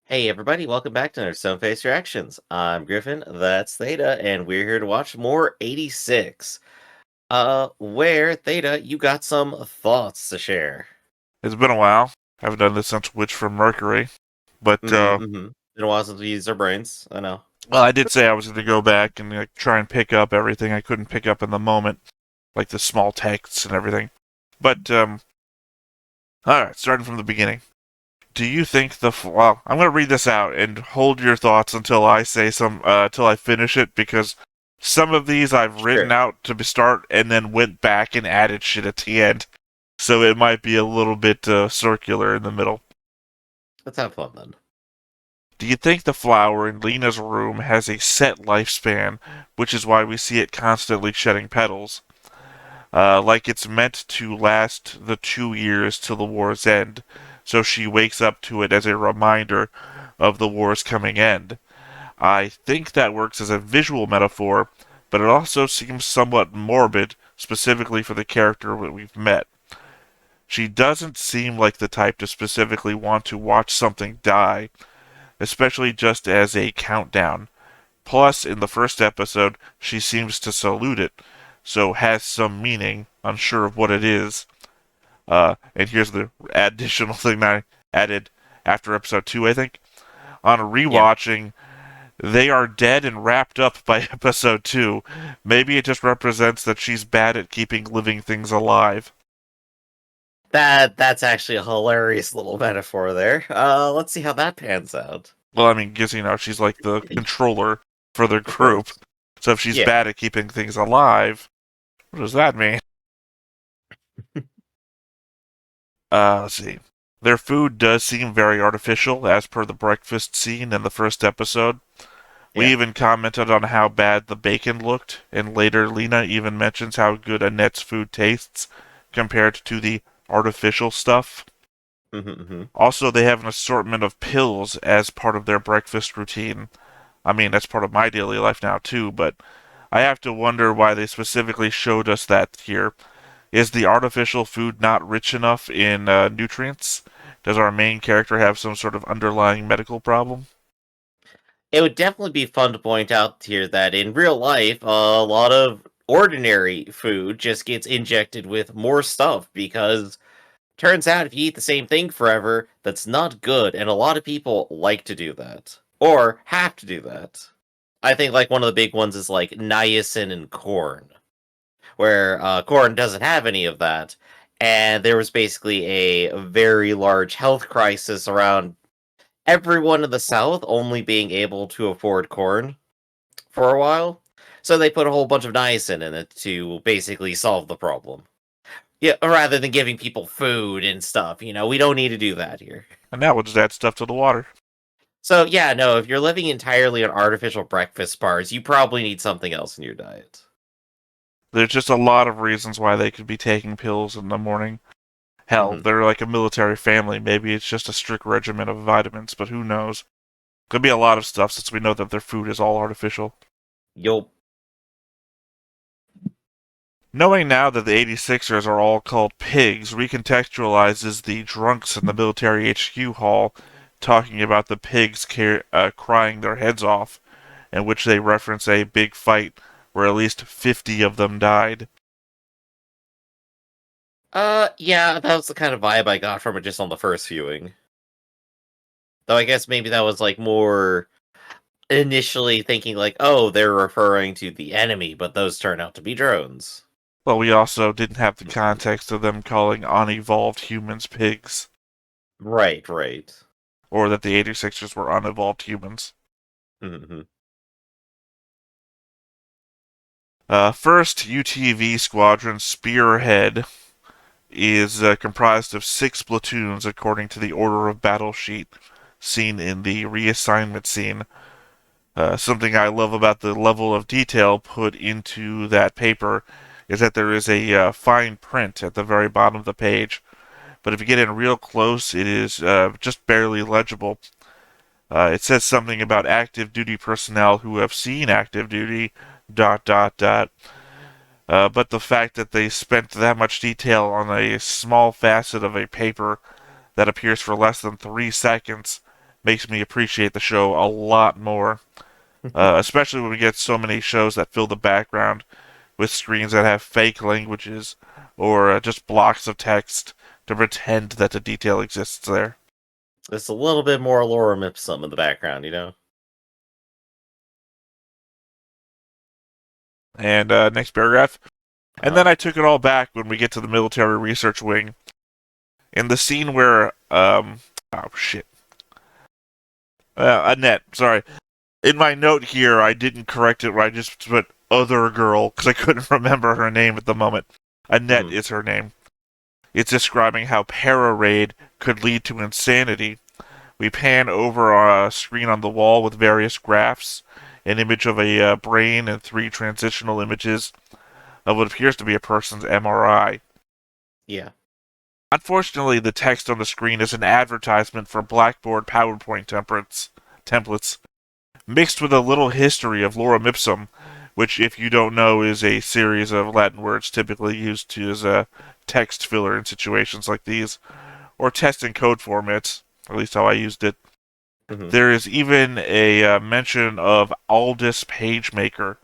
Hey everybody, welcome back to another Stone Face Reactions. I'm Griffin, that's Theta, and we're here to watch more 86. Where, Theta, you got some thoughts to share. It's been a while. Haven't done this since Witch from Mercury. But, Been a while since we used our brains, I know. well, I did say I was going to go back and try and pick up everything I couldn't pick up in the moment, like the small texts and everything. But, alright, starting from the beginning. Do you think well, I'm going to read this out and hold your thoughts until I say till I finish it, because some of these I've written Sure, out to start and then went back and added shit at the end. So it might be a little bit circular in the middle. let's have fun then. Do you think the flower in Lena's room has a set lifespan, which is why we see it constantly shedding petals? Like it's meant to last the 2 years till the war's end, so she wakes up to it as a reminder of the war's coming end. I think that works as a visual metaphor, but it also seems somewhat morbid, specifically for the character that we've met. She doesn't seem like the type to specifically want to watch something die, especially just as a countdown. Plus, in the first episode, she seems to salute it, so has some meaning, unsure of what it is. And here's the additional thing that I added after episode 2, I think. On Yeah, rewatching, they are dead and wrapped up by episode 2. Maybe it just represents that she's bad at keeping living things alive. that's actually a hilarious little metaphor there. Let's see how that pans out. Well, I mean, because, she's like the controller for the Of group. course. So if she's Yeah. bad at keeping things alive, what does that mean? Let's see. Their food does seem very artificial, as per the breakfast scene in the first episode. We Yeah. even commented on how bad the bacon looked, and later Lena even mentions how good Annette's food tastes compared to the artificial stuff. Mm-hmm. Also, they have an assortment of pills as part of their breakfast routine. I mean, that's part of my daily life now, too, but I have to wonder why they specifically showed us that here. Is the artificial food not rich enough in nutrients? Does our main character have some sort of underlying medical problem? It would definitely be fun to point out here that in real life, a lot of ordinary food just gets injected with more stuff because turns out if you eat the same thing forever, that's not good, and a lot of people like to do that or have to do that. I think like one of the big ones is like niacin and corn, where corn doesn't have any of that, and there was basically a very large health crisis around everyone in the South only being able to afford corn for a while. So they put a whole bunch of niacin in it to basically solve the problem. Yeah, rather than giving people food and stuff, we don't need to do that here. And now we'll just add stuff to the water. So yeah, no, if you're living entirely on artificial breakfast bars, you probably need something else in your diet. There's just a lot of reasons why they could be taking pills in the morning. Hell, Hmm. they're like a military family. Maybe it's just a strict regimen of vitamins, but who knows? Could be a lot of stuff since we know that their food is all artificial. You'll Knowing now that the 86ers are all called pigs recontextualizes the drunks in the military HQ hall talking about the pigs crying their heads off, in which they reference a big fight where at least 50 of them died. yeah, that was the kind of vibe I got from it just on the first viewing. Though I guess maybe that was like more initially thinking like, oh, they're referring to the enemy, but those turn out to be drones. Well, we also didn't have the context of them calling unevolved humans pigs, Right, right. or that the 86ers were unevolved humans. Hmm. First UTV Squadron Spearhead is comprised of 6 platoons according to the order of battle sheet seen in the reassignment scene. Something I love about the level of detail put into that paper is that there is a fine print at the very bottom of the page, but if you get in real close, it is just barely legible. It says something about active duty personnel who have seen active duty, dot dot dot. But the fact that they spent that much detail on a small facet of a paper that appears for less than 3 seconds makes me appreciate the show a lot more. Especially when we get so many shows that fill the background with screens that have fake languages or just blocks of text to pretend that the detail exists there. There's a little bit more lorem ipsum in the background, you know? And next paragraph. And Uh, then I took it all back when we get to the military research wing. In the scene where, oh shit. Annette, sorry. In my note here, I didn't correct it. I just put other girl because I couldn't remember her name at the moment. Annette mhm. is her name. It's describing how para-raid could lead to insanity. We pan over a screen on the wall with various graphs, an image of a brain, and 3 transitional images of what appears to be a person's MRI. Yeah. Unfortunately, the text on the screen is an advertisement for Blackboard PowerPoint templates, mixed with a little history of lorem ipsum, which, if you don't know, is a series of Latin words typically used as a text filler in situations like these, or test and code formats, at least how I used it. Mhm. There is even a mention of Aldous PageMaker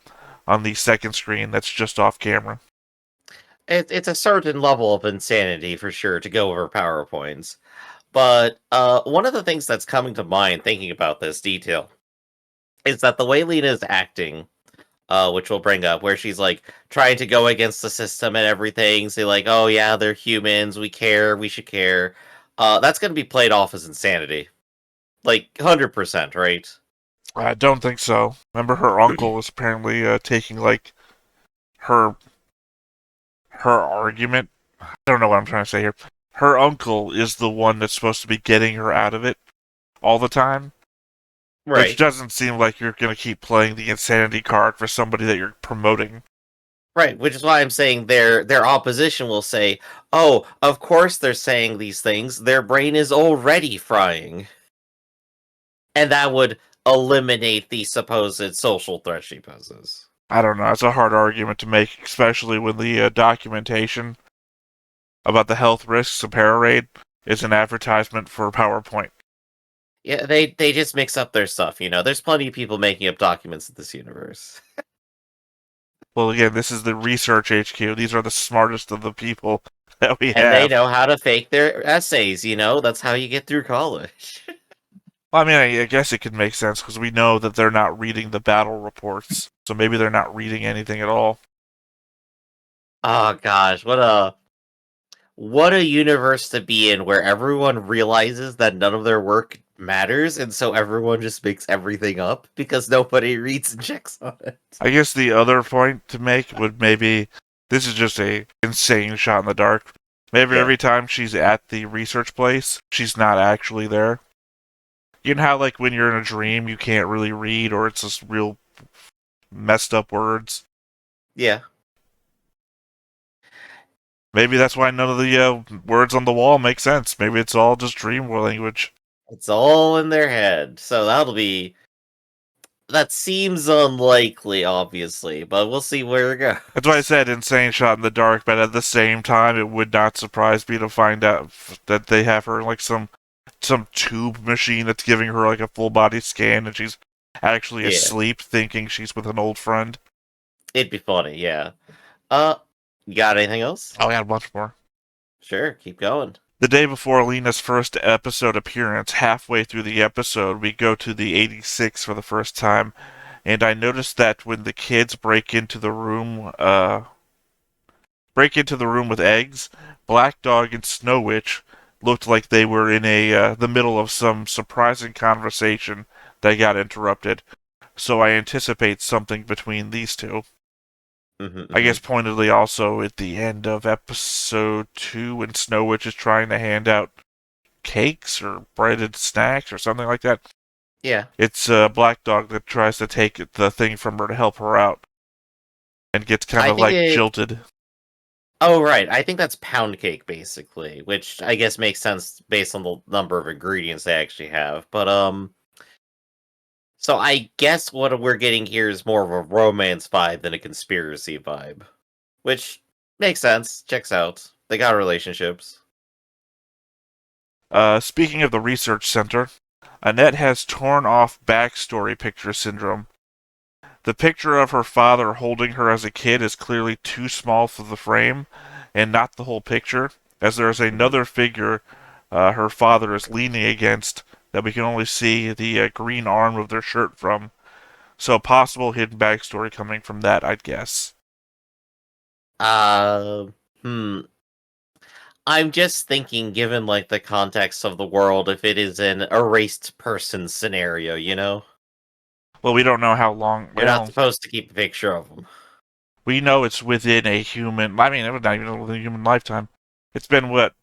on the second screen that's just off camera. It's a certain level of insanity for sure to go over PowerPoints. But one of the things that's coming to mind thinking about this detail is that the way Lena is acting, which we'll bring up, where she's like trying to go against the system and everything, say like, "Oh yeah, they're humans. We care. We should care." That's going to be played off as insanity, like 100%, right? I don't think so. Remember, her uncle was apparently taking like her argument. I don't know what I'm trying to say here. Her uncle is the one that's supposed to be getting her out of it all the time, which Right. doesn't seem like you're going to keep playing the insanity card for somebody that you're promoting. Right, which is why I'm saying their opposition will say, "Oh, of course they're saying these things. Their brain is already frying." And that would eliminate the supposed social threat she poses. I don't know. It's a hard argument to make, especially when the documentation about the health risks of Pararade is an advertisement for PowerPoint. Yeah, they just mix up their stuff, you know. There's plenty of people making up documents in this universe. Well, again, this is the research HQ. These are the smartest of the people that we And they have. know how to fake their essays, you know? That's how you get through college. Well, I mean, I guess it could make sense because we know that they're not reading the battle reports, so maybe they're not reading anything at all. Oh gosh, what a universe to be in where everyone realizes that none of their work matters and so everyone just makes everything up because nobody reads and checks on it. I guess the other point to make would maybe this is just a insane shot in the dark. Maybe Yeah. every time she's at the research place, she's not actually there. You know how like when you're in a dream you can't really read or it's just real messed up words? Yeah. Maybe that's why none of the words on the wall make sense. Maybe it's all just dream language. It's all in their head. So that seems unlikely, obviously, but we'll see where it That's why I goes. said insane shot in the dark, but at the same time, it would not surprise me to find out that they have her in like some tube machine that's giving her like a full body scan, and she's actually Yeah, asleep, thinking she's with an old friend. it'd be funny, yeah. Uh, you got anything else? Oh, yeah, a bunch more. Sure, keep going. The day before Lena's first episode appearance, halfway through the episode, we go to the 86 for the first time, and I noticed that when the kids break into the room with eggs, Black Dog and Snow Witch looked like they were in the middle of some surprising conversation that got interrupted. So I anticipate something between these two. Hmm, I hmm. guess pointedly also at the end of episode 2 when Snow Witch is trying to hand out cakes or breaded snacks or something like that. Yeah, It's Black Dog that tries to take the thing from her to help her out and gets kind I of think like it. jilted. Oh, right. I think that's pound cake, basically, which I guess makes sense based on the number of ingredients they actually have. But so I guess what we're getting here is more of a romance vibe than a conspiracy vibe, which makes sense. Checks out. They got relationships. Speaking of the research center, Annette has torn off backstory picture syndrome. The picture of her father holding her as a kid is clearly too small for the frame, and not the whole picture, as there is Mhm. another figure her father is leaning against that we can only see the green arm of their shirt from. So, possible hidden backstory coming from that, I'd guess. Uh, hmm. I'm just thinking, given like the context of the world, if it is an erased person scenario, you know, Well, we don't know how long. you're not Well, supposed to keep a picture of them. we know it's within a human. I mean, it was not even within a human lifetime. It's been what,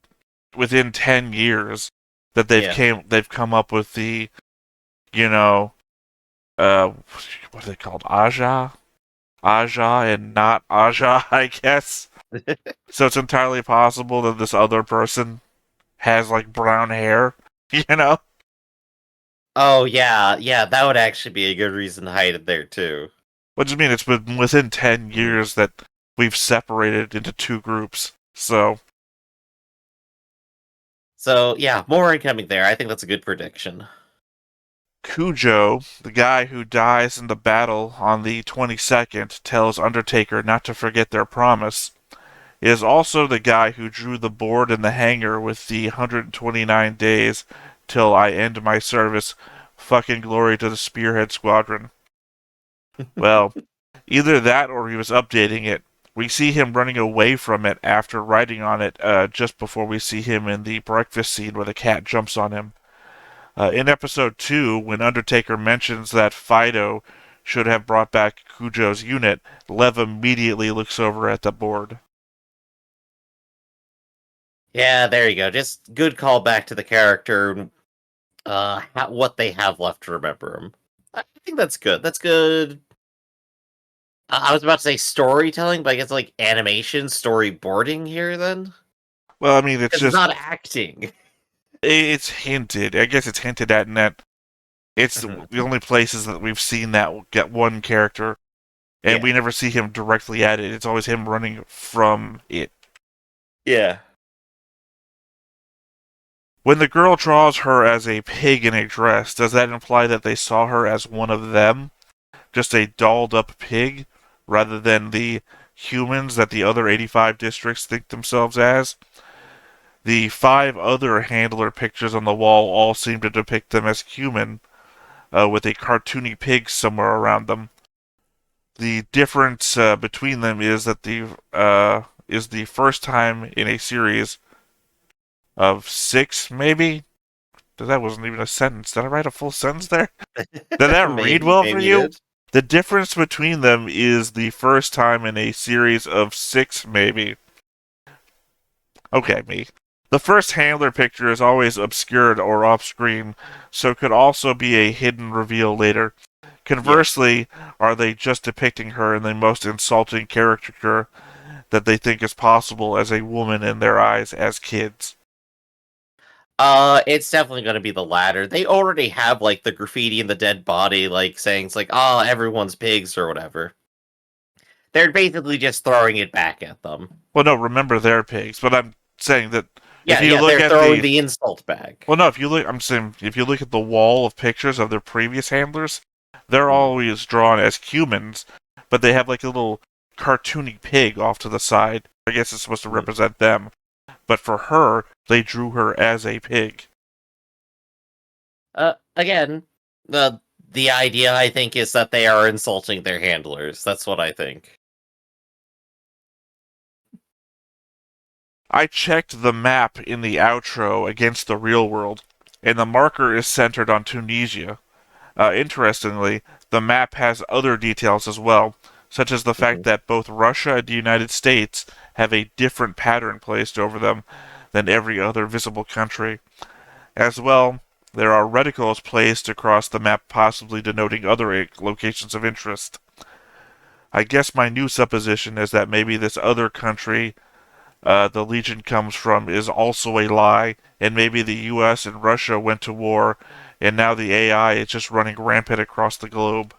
within 10 years that Yeah. they've come up with the, you know, uh, what are they called? Aja and not Aja, I guess. So it's entirely possible that this other person has like brown hair, you know? Oh yeah, yeah, that would actually be a good reason to hide it there too. What do you mean? It's been within 10 Mhm. years that we've separated into two groups. So, So yeah, more incoming there. I think that's a good prediction. Cujo, the guy who dies in the battle on the 22nd, tells Undertaker not to forget their promise. Is also the guy who drew the board in the hangar with the 129 days till I end my service. Fucking glory to the Spearhead Squadron. Well, either that or he was updating it. We see him running away from it after riding on it just before we see him in the breakfast scene where the cat jumps on him. In episode 2, when Undertaker mentions that Fido should have brought back Cujo's unit, Lev immediately looks over at the board. Yeah, there you go. Just good callback to the character. What they have left to remember him. I think that's good. That's good. I was about to say storytelling, but I guess like animation storyboarding here then, Well, I mean, it's because it's just not acting. it's hinted. I guess it's hinted at in that it's Mhm. the only places that we've seen that get one character, and Yeah. we never see him directly at it. It's always him running from it. Yeah. When the girl draws her as a pig in a dress, does that imply that they saw her as one of them? Just a dolled up pig, rather than the humans that the other 85 districts think themselves as? The 5 other handler pictures on the wall all seem to depict them as human, with a cartoony pig somewhere around them. The difference between them is the first time in a series of 6, maybe. That wasn't even a sentence. Did I write a full sentence there? Did that read maybe well for maybe you you? did. The difference between them is the first time in a series of 6, maybe. Okay, me. The first handler picture is always obscured or off screen, so could also be a hidden reveal later. Yeah. Conversely, are they just depicting her in the most insulting caricature that they think is possible as a woman in their eyes as kids? It's definitely gonna be the latter. They already have like the graffiti in the dead body, like saying it's like, oh, everyone's pigs or whatever. They're basically just throwing it back at them. Well, no, remember they're pigs, but I'm saying that if Yeah, you yeah, look they're at throwing the the insult back. well, no, if you look, I'm saying if you look at the wall of pictures of their previous handlers, they're Mhm, always drawn as humans, but they have like a little cartoony pig off to the side. I guess it's supposed to mhm. represent them. But for her, they drew her as a pig. Again, the idea I think is that they are insulting their handlers. That's what I think. I checked the map in the outro against the real world, and the marker is centered on Tunisia. Interestingly, the map has other details as well, such as the fact Mhm. that both Russia and the United States have a different pattern placed over them than every other visible country. As well, there are reticles placed across the map, possibly denoting other locations of interest. I guess my new supposition is that maybe this other country the Legion comes from is also a lie, and maybe the US and Russia went to war, and now the AI is just running rampant across the globe.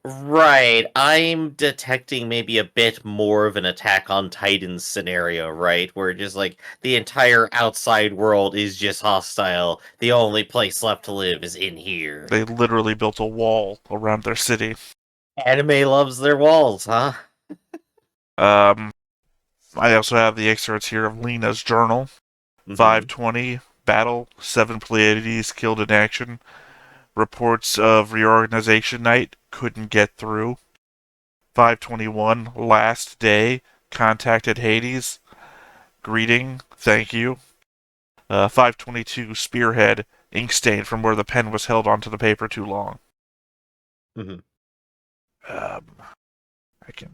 Right. I'm detecting maybe a bit more of an Attack on Titan scenario, right? Where just like the entire outside world is just hostile. The only place left to live is in here. They literally built a wall around their city. Anime loves their walls, huh? Um, I also have the excerpts here of Lena's journal. Hmm. 520 battle, 7 Pleiades killed in action. Reports of reorganization night, couldn't get through. 521 last day, contacted Hades. Greeting, thank you. 522 spearhead, ink stain from where the pen was held onto the paper too long. Hmm. Um, I can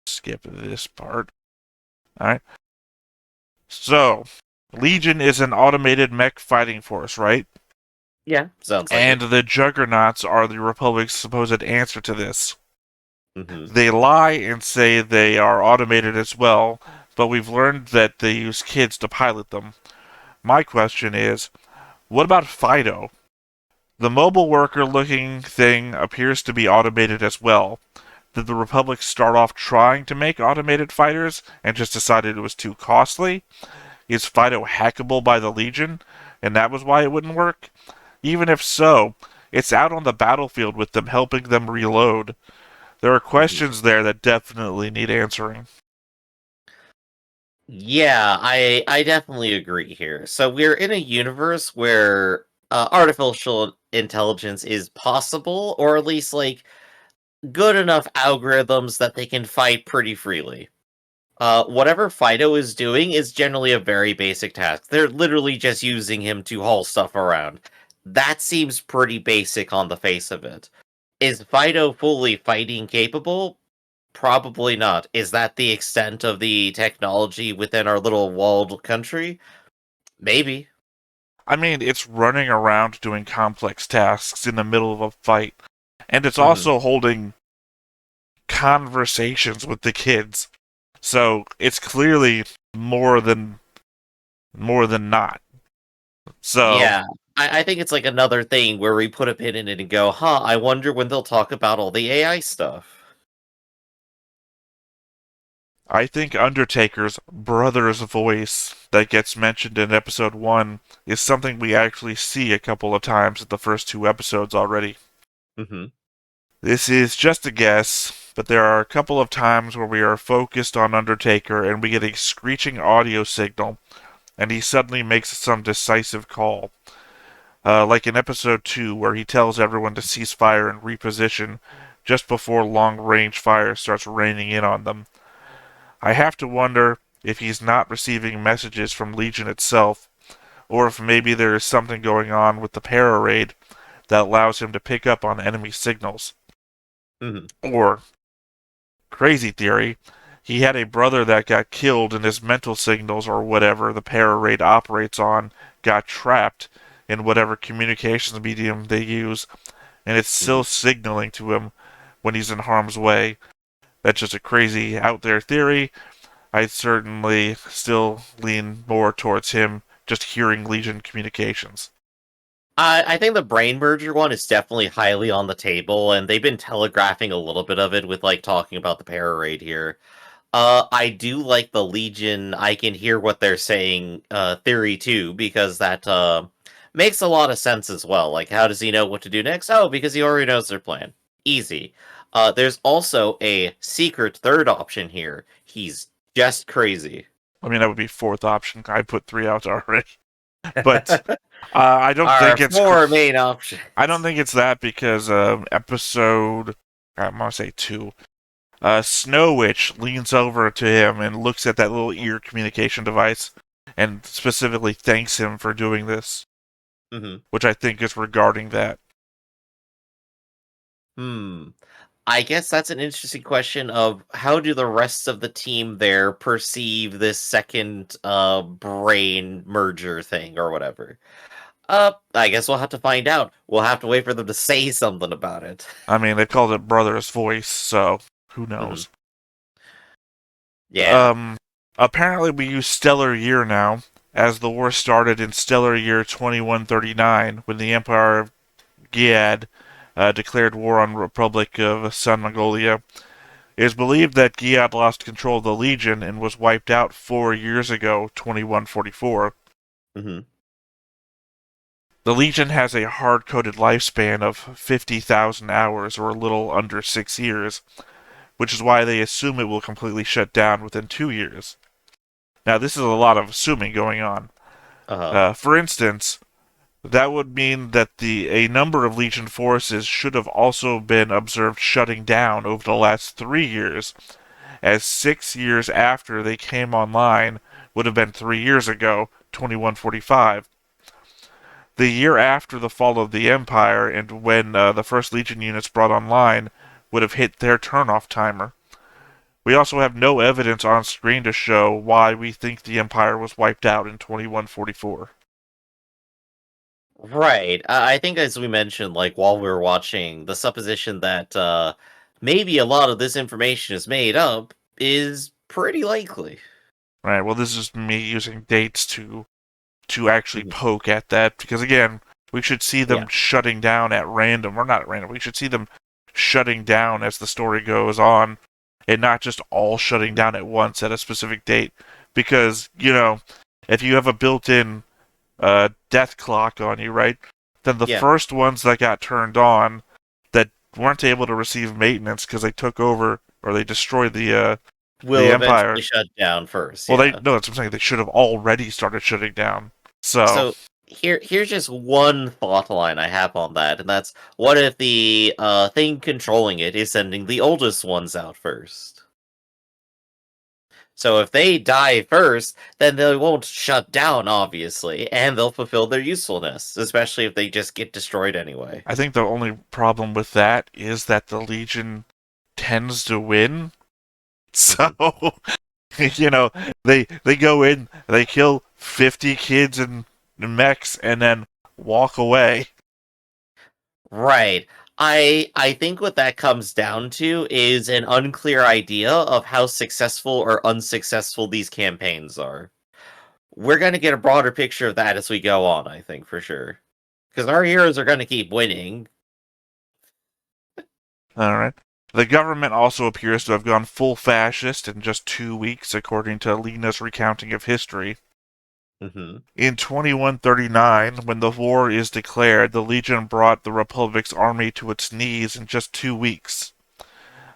skip this part. Alright. So, Legion is an automated mech fighting force, right? Yeah, sounds like And it. the Juggernauts are the Republic's supposed answer to this. Hmm. They lie and say they are automated as well, but we've learned that they use kids to pilot them. My question is, what about Fido? The mobile worker looking thing appears to be automated as well. Did the Republic start off trying to make automated fighters and just decided it was too costly? Is Fido hackable by the Legion, and that was why it wouldn't work? Even if so, it's out on the battlefield with them helping them reload. There are Hmm. questions there that definitely need answering. Yeah, I definitely agree here. So we're in a universe where artificial intelligence is possible, or at least like good enough algorithms that they can fight pretty freely. Whatever Fido is doing is generally a very basic task. They're literally just using him to haul stuff around. That seems pretty basic on the face of it. Is Fido fully fighting capable? Probably not. Is that the extent of the technology within our little walled country? Maybe. I mean, it's running around doing complex tasks in the middle of a fight, and it's Hmm. also holding conversations with the kids. So it's clearly more than more than not. So Yeah. I think it's like another thing where we put a pin in it and go, huh, I wonder when they'll talk about all the AI stuff. I think Undertaker's brother's voice that gets mentioned in episode 1 is something we actually see a couple of times in the first 2 episodes already. Hmm. This is just a guess, but there are a couple of times where we are focused on Undertaker and we get a screeching audio signal, and he suddenly makes some decisive call. Like in episode 2, where he tells everyone to cease fire and reposition just before long range fire starts raining in on them. I have to wonder if he's not receiving messages from Legion itself, or if maybe there is something going on with the para raid that allows him to pick up on enemy signals. Hmm. Or, crazy theory, he had a brother that got killed and his mental signals or whatever the para raid operates on got trapped in whatever communications medium they use, and it's Hmm. still signaling to him when he's in harm's way. That's just a crazy out there theory. I certainly still lean more towards him just hearing Legion communications. I think the brain merger one is definitely highly on the table, and they've been telegraphing a little bit of it with like talking about the para raid here. I do like the Legion. I can hear what they're saying. Theory too, because that makes a lot of sense as well. Like, how does he know what to do next? Oh, because he already knows their plan. Easy. There's also a secret third option here. He's just crazy. I mean, that would be fourth option. I put 3 out already, but I don't Our think it's. four main options. I don't think it's that because episode. I'm gonna say 2. Snow Witch leans over to him and looks at that little ear communication device, and specifically thanks him for doing this, Hmm. which I think is regarding that. Hmm. I guess that's an interesting question of how do the rest of the team there perceive this second brain merger thing or whatever. I guess we'll have to find out. We'll have to wait for them to say something about it. I mean, they called it Brother's Voice, so who Mhm. knows? Yeah. Um, Apparently we use Stellar Year now, as the war started in Stellar Year 2139 when the Empire of Giad declared war on Republic of Sun Mongolia. It is believed that Giat lost control of the Legion and was wiped out 4 years ago, 2144. Hmm. The Legion has a hard-coded lifespan of 50,000 hours, or a little under 6 years, which is why they assume it will completely shut down within 2 years. Now, this is a lot of assuming going on. Uh-huh. For instance, that would mean that a number of Legion forces should have also been observed shutting down over the last 3 years, as 6 years after they came online would have been 3 years ago, 2145. The year after the fall of the Empire and when the first Legion units brought online would have hit their turn-off timer. We also have no evidence on screen to show why we think the Empire was wiped out in 2144. Right. I think as we mentioned, like while we were watching, the supposition that maybe a lot of this information is made up is pretty likely. Right, well, this is me using dates to actually Mhm. poke at that, because again, we should see Yeah. them shutting down at random, or not at random, we should see them shutting down as the story goes on, and not just all shutting down at once at a specific date. Because, if you have a built-in death clock on you, right, then the Yeah. first ones that got turned on that weren't able to receive maintenance because they took over or they destroyed the Will Empire. eventually shut down first, Well, yeah. no, that's what I'm saying. They should have already started shutting down. So, So here's just one thought line I have on that, and that's what if the thing controlling it is sending the oldest ones out first? So if they die first, then they won't shut down, obviously, and they'll fulfill their usefulness, especially if they just get destroyed anyway. I think the only problem with that is that the Legion tends to win. So, Mhm. you know, they go in, they kill 50 kids and mechs, and then walk away. Right. I think what that comes down to is an unclear idea of how successful or unsuccessful these campaigns are. We're gonna get a broader picture of that as we go on, I think, for sure. Because our heroes are gonna keep winning. All right. The government also appears to have gone full fascist in just 2 weeks, according to Lena's recounting of history. Hmm. In 2139, when the war is declared, the Legion brought the Republic's army to its knees in just 2 weeks.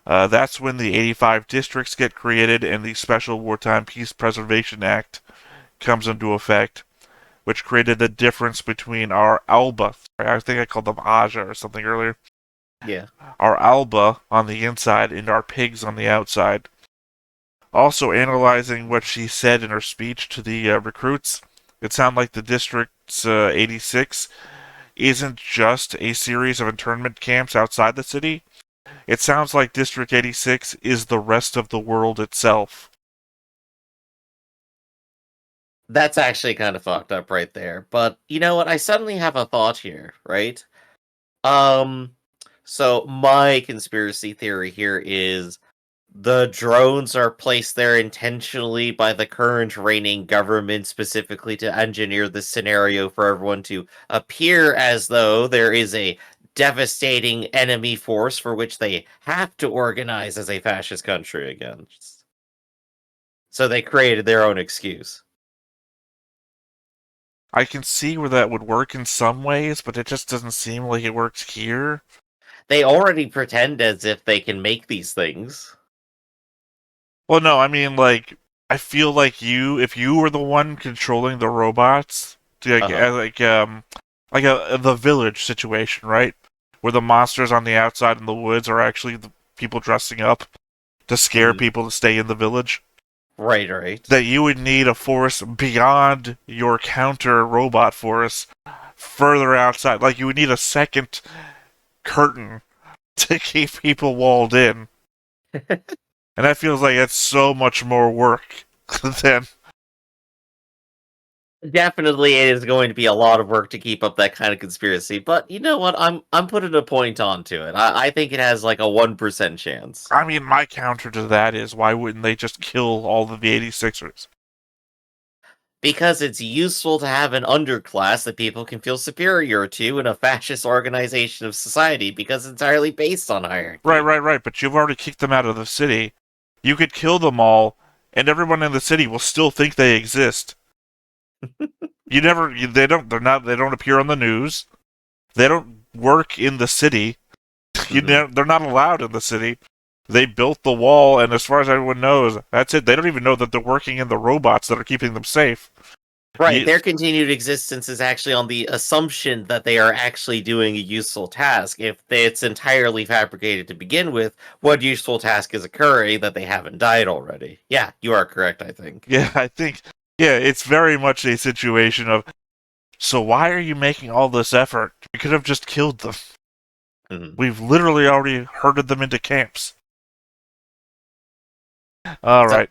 That's when the 85 districts get created and the Special Wartime Peace Preservation Act comes into effect, which created the difference between our Alba, I think I called them Aja or something earlier, Yeah. our Alba on the inside and our pigs on the outside. Also, analyzing what she said in her speech to the recruits, it sounded like the District's 86 isn't just a series of internment camps outside the city. It sounds like District 86 is the rest of the world itself. That's actually kind of fucked up right there. But you know what? I suddenly have a thought here, right? Um, so my conspiracy theory here is the drones are placed there intentionally by the current reigning government, specifically to engineer the scenario for everyone to appear as though there is a devastating enemy force for which they have to organize as a fascist country against. So they created their own excuse. I can see where that would work in some ways, but it just doesn't seem like it works here. They already pretend as if they can make these things. Well, no, I mean, like, I feel like if you were the one controlling the robots, like, Uh huh. the village situation, right? Where the monsters on the outside in the woods are actually the people dressing up to scare Hmm. people to stay in the village. Right, right. That you would need a force beyond your counter robot force further outside. Like, you would need a second curtain to keep people walled in. And that feels like it's so much more work than. Definitely, it is going to be a lot of work to keep up that kind of conspiracy. But you know what? I'm putting a point onto it. I think it has like a 1% chance. I mean, my counter to that is why wouldn't they just kill all of the 86ers? Because it's useful to have an underclass that people can feel superior to in a fascist organization of society because it's entirely based on Right, hierarchy. right, right. But you've already kicked them out of the city. You could kill them all, and everyone in the city will still think they exist. They don't. They don't appear on the news. They don't work in the city. Mhm. They're not allowed in the city. They built the wall, and as far as everyone knows, that's it. They don't even know that they're working in the robots that are keeping them safe. Right, You, their continued existence is actually on the assumption that they are actually doing a useful task. If it's entirely fabricated to begin with, what useful task is occurring that they haven't died already? Yeah, you are correct, I think. yeah, I think, yeah, it's very much a situation of, so why are you making all this effort? You could have just killed them. Mhm. We've literally already herded them into camps. All So, right.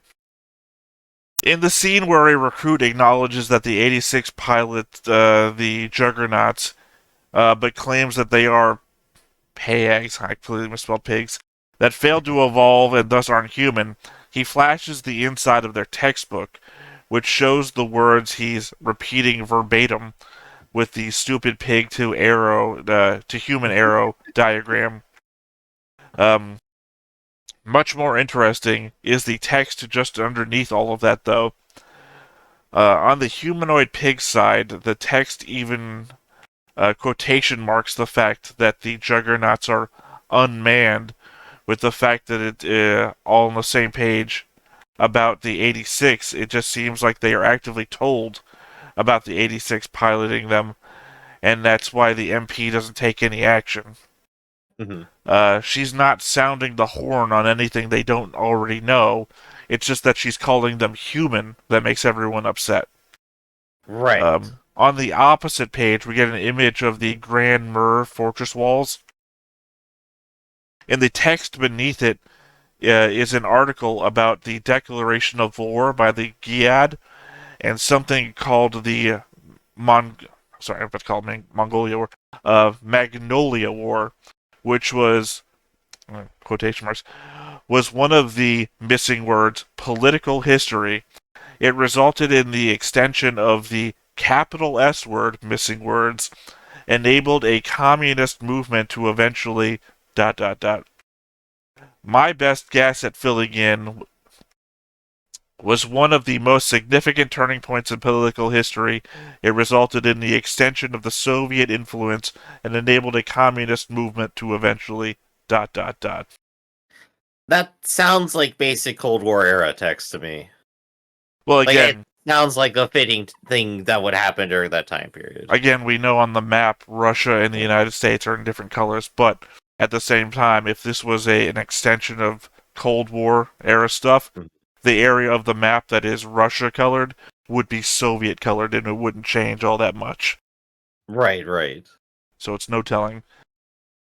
In the scene where a recruit acknowledges that the 86 pilot the Juggernauts, but claims that they are Payags, I completely misspelled pigs, that failed to evolve and thus aren't human, he flashes the inside of their textbook, which shows the words he's repeating verbatim with the stupid pig to arrow to human arrow diagram. Um, Much more interesting is the text just underneath all of that, though. On the humanoid pig side, the text even quotation marks the fact that the juggernauts are unmanned, with the fact that it all on the same page about the 86. It just seems like they are actively told about the 86 piloting them, and that's why the MP doesn't take any action. mhm. She's not sounding the horn on anything they don't already know. It's just that she's calling them human that makes everyone upset. Right. On the opposite page, we get an image of the Grand Mur fortress walls. In the text beneath it is an article about the declaration of war by the Giad and something called the Mon. Sorry, I'm about to call it Mongolia War. Magnolia War, which was quotation marks was one of the missing words political history. It resulted in the extension of the capital S word missing words, enabled a communist movement to eventually dot dot dot. My best guess at filling in was one of the most significant turning points in political history. It resulted in the extension of the Soviet influence and enabled a communist movement to eventually dot dot dot. That sounds like basic Cold War era text to me. Well, Like, it again, sounds like a fitting thing that would happen during that time period. we know on the map Russia and the Yeah. United States are in different colors, but at the same time, if this was an extension of Cold War era stuff, Mm. the area of the map that is Russia colored would be Soviet colored and it wouldn't change all that much. Right, right. So it's no telling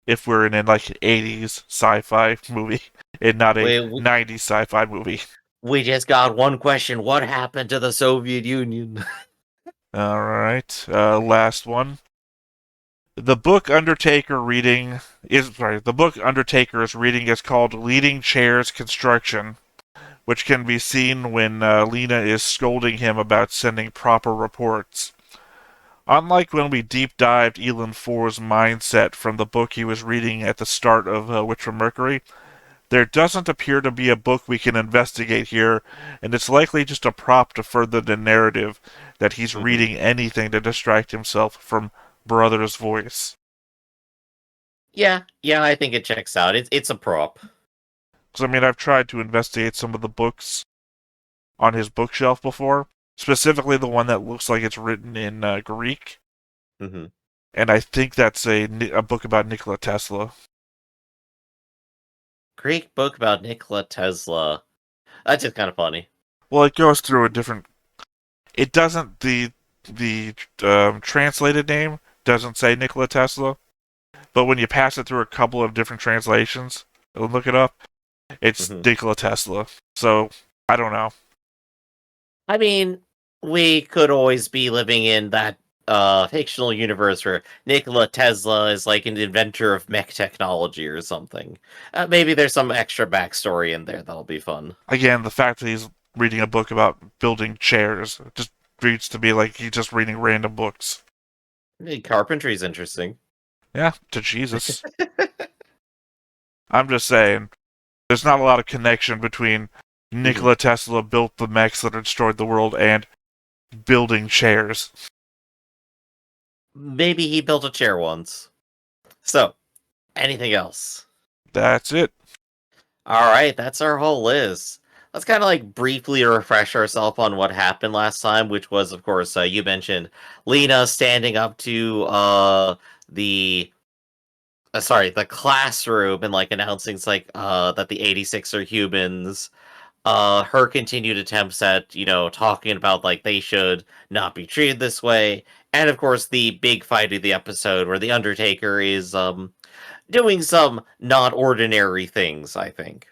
if we're in like an 80s sci-fi movie and not a We, 90s sci-fi movie. we just got one question. What happened to the Soviet Union? All right, last one. The book Undertaker is reading is called Leading Chairs Construction, which can be seen when Lena is scolding him about sending proper reports. Unlike when we deep dived Elon 4's mindset from the book he was reading at the start of Witch from Mercury, there doesn't appear to be a book we can investigate here, and it's likely just a prop to further the narrative that he's Mhm. reading anything to distract himself from Brother's voice. Yeah, yeah, I think it checks out. It's a prop. Because, I mean, I've tried to investigate some of the books on his bookshelf before, specifically the one that looks like it's written in Greek, Hmm. and I think that's a book about Nikola Tesla. Greek book about Nikola Tesla. That's just kind of funny. Well, it goes through a different. It doesn't the translated name doesn't say Nikola Tesla, but when you pass it through a couple of different translations and look it up, it's Hmm. Nikola Tesla. So I don't know. I mean, we could always be living in that fictional universe where Nikola Tesla is like an inventor of mech technology or something. Maybe there's some extra backstory in there that'll be fun. Again, the fact that he's reading a book about building chairs just reads to me like he's just reading random books. Carpentry's interesting. Yeah, to Jesus. I'm just saying, there's not a lot of connection between Mhm. Nikola Tesla built the mechs that destroyed the world and building chairs. Maybe he built a chair once. So, anything else? That's it. All right, that's our whole list. Let's kind of like briefly refresh ourselves on what happened last time, which was, of course, you mentioned Lena standing up to the the classroom and like announcing it's like that the 86 are humans. Her continued attempts at talking about like they should not be treated this way, and of course the big fight of the episode where the Undertaker is doing some not ordinary things, I think,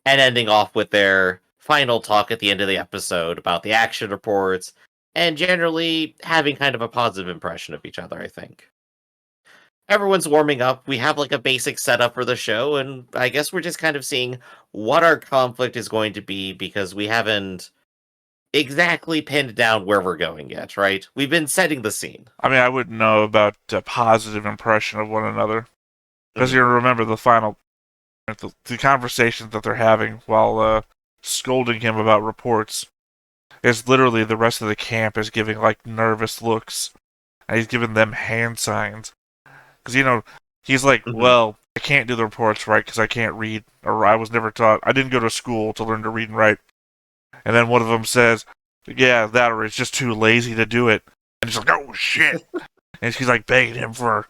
and ending off with their final talk at the end of the episode about the action reports and generally having kind of a positive impression of each other, I think. Everyone's warming up. We have like a basic setup for the show, and I guess we're just kind of seeing what our conflict is going to be because we haven't exactly pinned down where we're going yet, right? We've been setting the scene. I mean, I wouldn't know about a positive impression of one another. Because Mhm. you remember the conversations that they're having while scolding him about reports is literally the rest of the camp is giving like nervous looks, and he's giving them hand signs. Because he's like, Mhm. well, I can't do the reports right because I can't read, or I was never taught. I didn't go to school to learn to read and write. And then one of them says, yeah, that or it's just too lazy to do it. And he's like, oh shit. And she's like begging him for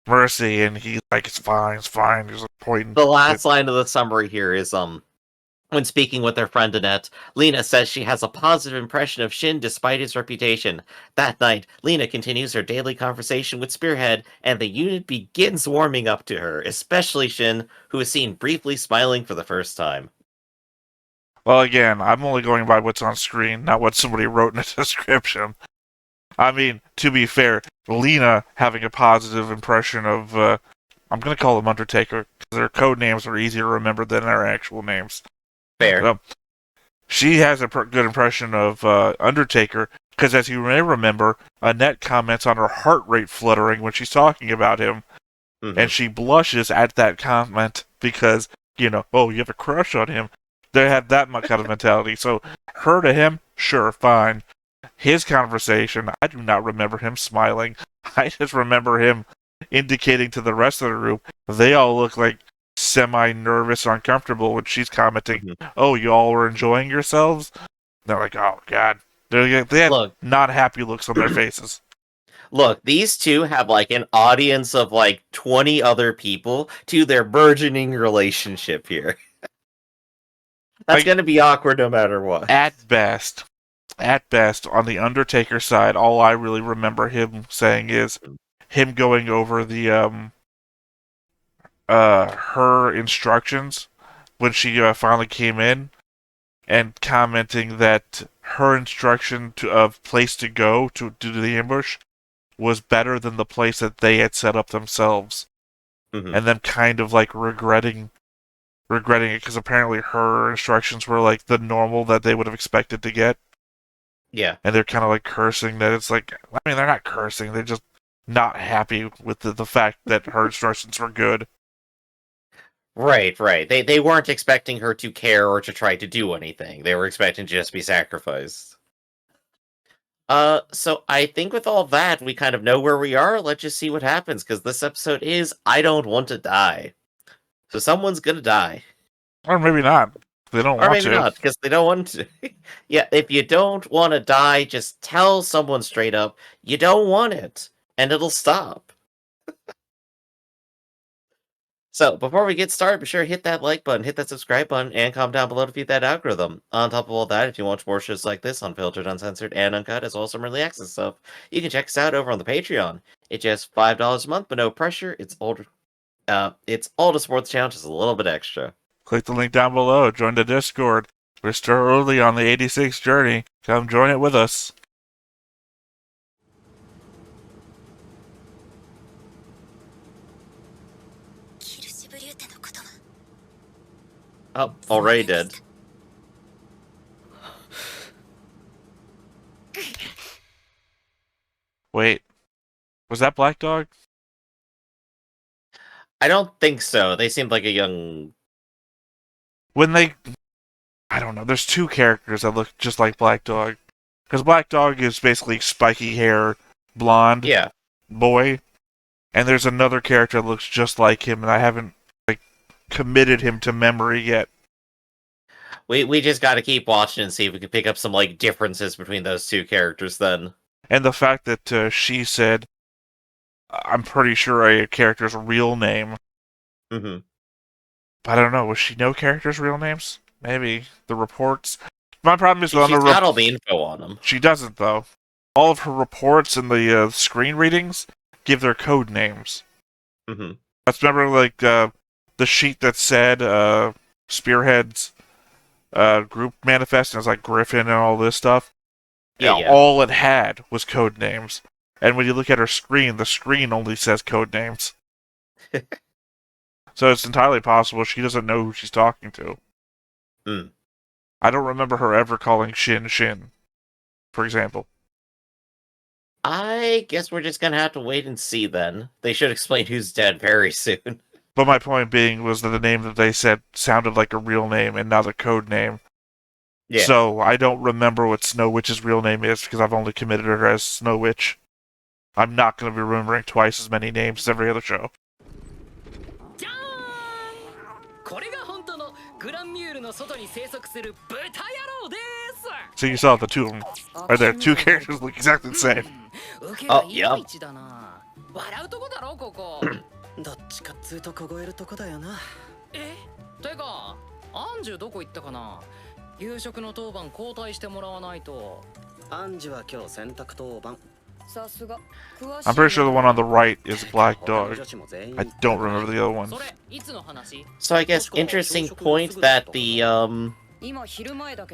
mercy, and he's like, it's fine, it's fine. He's like pointing. The last line of the summary here is when speaking with their friend Annette, Lena says she has a positive impression of Shin despite his reputation. That night, Lena continues her daily conversation with Spearhead, and the unit begins warming up to her, especially Shin, who is seen briefly smiling for the first time. Well, again, I'm only going by what's on screen, not what somebody wrote in a description. I mean, to be fair, Lena having a positive impression of, I'm going to call them Undertaker, because their code names are easier to remember than their actual names. Fair. So, she has a good impression of Undertaker, because as you may remember, Annette comments on her heart rate fluttering when she's talking about him, Hmm. and she blushes at that comment because, oh, you have a crush on him. They have that kind of mentality. So, her to him, sure, fine. His conversation, I do not remember him smiling. I just remember him indicating to the rest of the group they all look like semi-nervous, uncomfortable when she's commenting, Hmm. "Oh, you all were enjoying yourselves." They're like, "Oh God," they have Look, not happy looks on their faces. look, these two have like an audience of like 20 other people to their burgeoning relationship here. That's Like going to be awkward no matter what. at best, on the Undertaker side, all I really remember him saying is him going over the her instructions when she finally came in and commenting that her instruction of place to go to do the ambush was better than the place that they had set up themselves, Hmm. and them kind of like regretting it because apparently her instructions were like the normal that they would have expected to get, Yeah. and they're kind of like cursing that it's like, I mean, they're not cursing, they're just not happy with the fact that her instructions were good. Right, right. They weren't expecting her to care or to try to do anything. They were expecting to just be sacrificed. So I think with all that, we kind of know where we are. Let's just see what happens, because this episode is I Don't Want to Die. So someone's gonna die. Or maybe not. They don't Or want maybe to. not, because they don't want to. Yeah, if you don't want to die, just tell someone straight up you don't want it, and it'll stop. So, before we get started, be sure to hit that like button, hit that subscribe button, and comment down below to feed that algorithm. On top of all that, if you want more shows like this, unfiltered, uncensored, and uncut, as well as some early access stuff, you can check us out over on the Patreon. It's just $5 a month, but no pressure. It's all to support the channel, just a little bit extra. Click the link down below, join the Discord. We're still early on the 86 journey. Come join it with us. Oh, already dead. Was that Black Dog? I don't think so. They seemed like a young... I don't know. There's two characters that look just like Black Dog. Because Black Dog is basically spiky hair, blonde Yeah. boy. And there's another character that looks just like him, and I haven't committed him to memory yet. We just got to keep watching and see if we can pick up some differences between those two characters then. And the fact that she said, I'm pretty sure a character's real name. Mm-hmm. I don't know. Was she know characters' real names? Maybe. The reports. My problem is She's got all the info on them. She doesn't, though. All of her reports and the screen readings give their code names. Mm-hmm. Let's remember, the sheet that said Spearhead's group manifest, and it's like Griffin and all this stuff. Yeah. All it had was code names. And when you look at her screen, the screen only says code names. So it's entirely possible she doesn't know who she's talking to. Hmm. I don't remember her ever calling Shin Shin, for example. I guess we're just gonna have to wait and see then. They should explain who's dead very soon. But my point being was that the name that they said sounded like a real name and not a code name. Yeah. So I don't remember what Snow Witch's real name is because I've only committed her as Snow Witch. I'm not going to be remembering twice as many names as every other show. So you saw the two of them. Are there two characters look exactly the same? Oh, yeah. どっちかっつうと凍えるとこだよな。てか、アンジュどこ行ったかな。夕食の当番交代してもらわないと。アンジュは今日洗濯当番。 I'm pretty sure the one on the right is Black Dog. I don't remember the other one. So I guess interesting point that the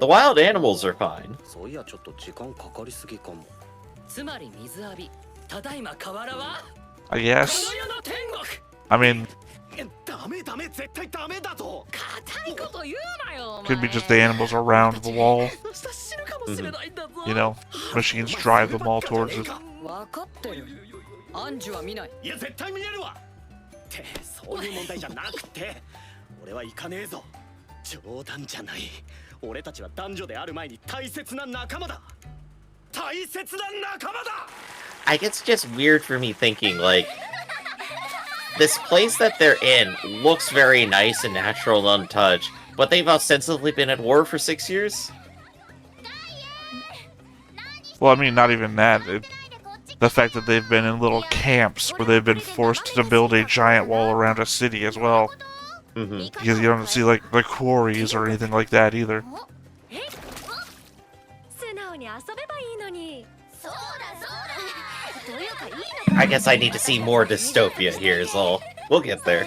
wild animals are fine. そういやちょっと時間かかりすぎかも。つまり水浴び。ただいま河原は。 I guess. I mean, could be just the animals around the wall. You know, machines drive them all towards it. アンジュは見ない。いや絶対見えるわ。ってそういう問題じゃなくて、俺は行かねえぞ。冗談じゃない。俺たちは男女である前に大切な仲間だ。大切な仲間だ。 I guess it's just weird for me thinking, this place that they're in looks very nice and natural and untouched, but they've ostensibly been at war for 6 years? Well, I mean, not even that. The fact that they've been in little camps where they've been forced to build a giant wall around a city as well. Mm-hmm. Because you don't see, the quarries or anything like that either. I guess I need to see more dystopia here is all. We'll get there.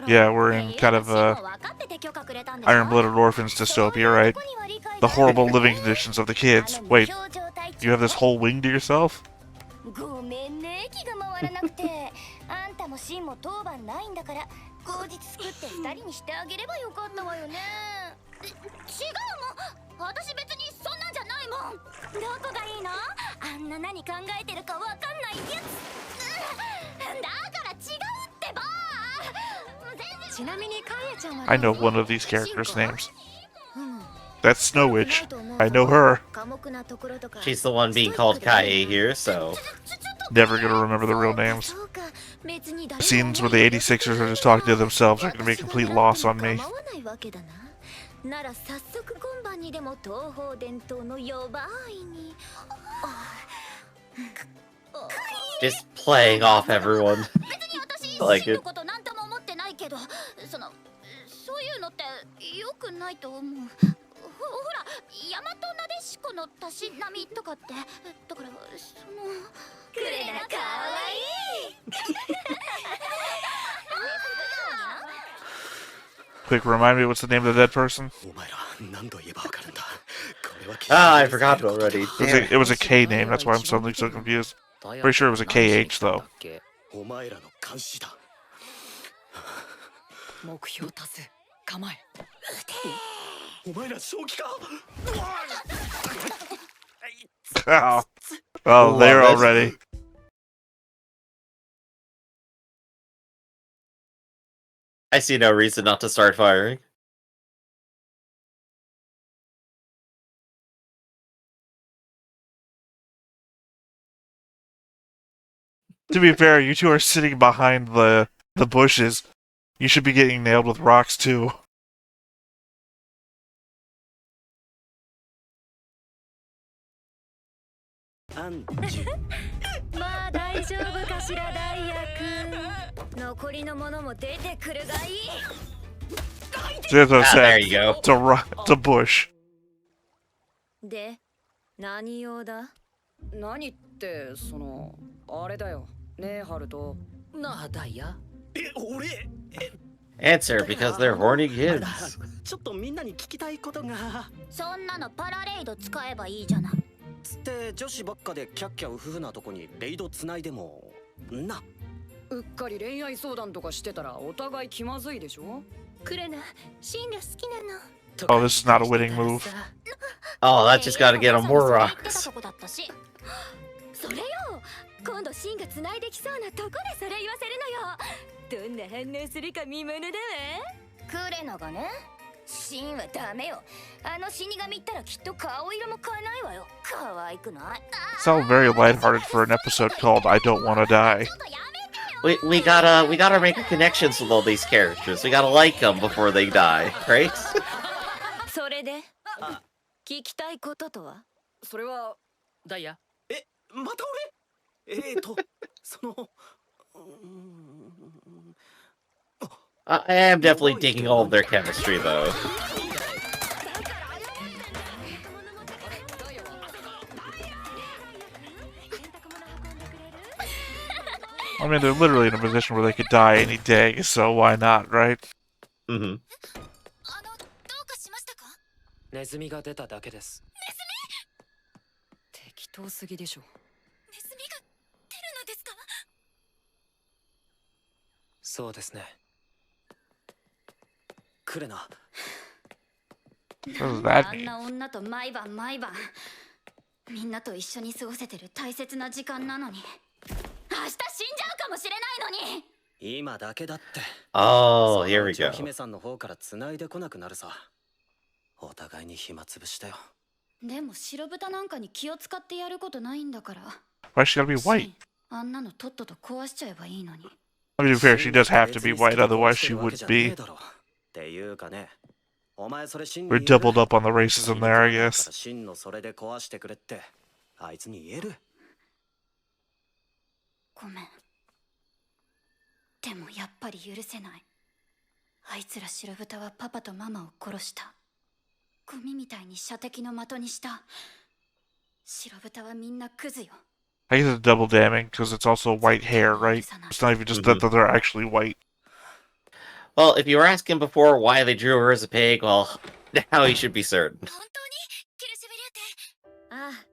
Yeah, we're in kind of Iron-Blooded Orphans dystopia, right? The horrible living conditions of the kids. Wait, you have this whole wing to yourself? ごめんね、気が回らなくて。あんたもシンも当番ないんだから、後日作って二人にしてあげればよかったわよね。違うもん。私別にそんなんじゃないもん。どこがいいの？あんな何考えてるかわかんないやつ。だから違うってば。ちなみにカイエちゃんは I know one of these characters' names. That's Snow Witch. I know her. She's the one being called Kae here, so... Never gonna remember the real names. The scenes where the 86ers are just talking to themselves are gonna be a complete loss on me. Just playing off everyone. I like it. そういうのって良くないと思う。ほら、大和なでしこのたしなみとかって、だからそのクレナかわいい。Quick, remind me what's the name of the dead person? Ah, I forgot already. It was a K name, that's why I'm suddenly so confused. Pretty sure it was a KH though. 目標達成。構え。お前ら正気か？ Oh, oh, there Love it. already. I see no reason not to start firing. To be fair, you two are sitting behind the bushes. You should be getting nailed with rocks too. アンジュまあ大丈夫かしらダイヤ君。残りのものも出てくるがいい。 So that's what I Ah, said. there you go. It's a bush. で、何用だ？何ってそのあれだよねえハルト。なあダイヤ。俺 Answer, because they're horny あれだ kids. ちょっとみんなに聞きたいことがそんなのパラレイド使えばいいじゃない。つって女子ばっかでキャッキャウフフなとこにレイドつないでもなうっかり恋愛相談とかしてたらお互い気まずいでしょ。クレナ、シンが好きなの。 Oh, this is not a winning move. Oh, that just gotta get on more 言って rocks. たとこだったし。それよ、今度シンが繋いできそうなとこでそれ言わせるのよ。どんな反応するか見ものだわ。クレナがね、シンはダメよ。あの死神ったらきっと顔色も変えないわよ。可愛くない？ It's all very lighthearted for an episode called I Don't Wanna Die. We gotta make connections with all these characters. We gotta like them before they die, right? それで、聞きたいこととは？それはダイヤ。えまた俺その I am definitely digging all of their chemistry, though. I mean, they're literally in a position where they could die any day, so why not, right? Mm-hmm. どうかしましたか？ネズミが出ただけです。適当すぎでしょ。ネズミが出るのですか？そうですね。クレナ What does あ that ん mean? な女と毎晩みんなと一緒に過ごせてる大切な時間なのに、明日死んじゃうかもしれないのに。今だけだって Oh, here we そのう go. ち姫さんの方から繋いでこなくなるさ。お互いに暇つぶしたよ。でも白豚なんかに気を使ってやることないんだから。 Why she gotta be white? あんなのとっとと壊しちゃえばいいのに。 I mean, to be fair, she does have to be white, otherwise she would be. っていうかね、お前それ真に We're doubled up on the racism there, I guess. 真のそれで壊してくれってあいつに言える。ごめん。でもやっぱり許せない。あいつら白豚はパパとママを殺した。ゴミみたいに射的の的にした。白豚はみんなクズよ。 I guess it's double damning, because it's also white hair, right? It's not even just that they're actually white. Well, if you were asking before why they drew her as a pig, well, now you should be certain. 本当にキルシベリアテ。ああ、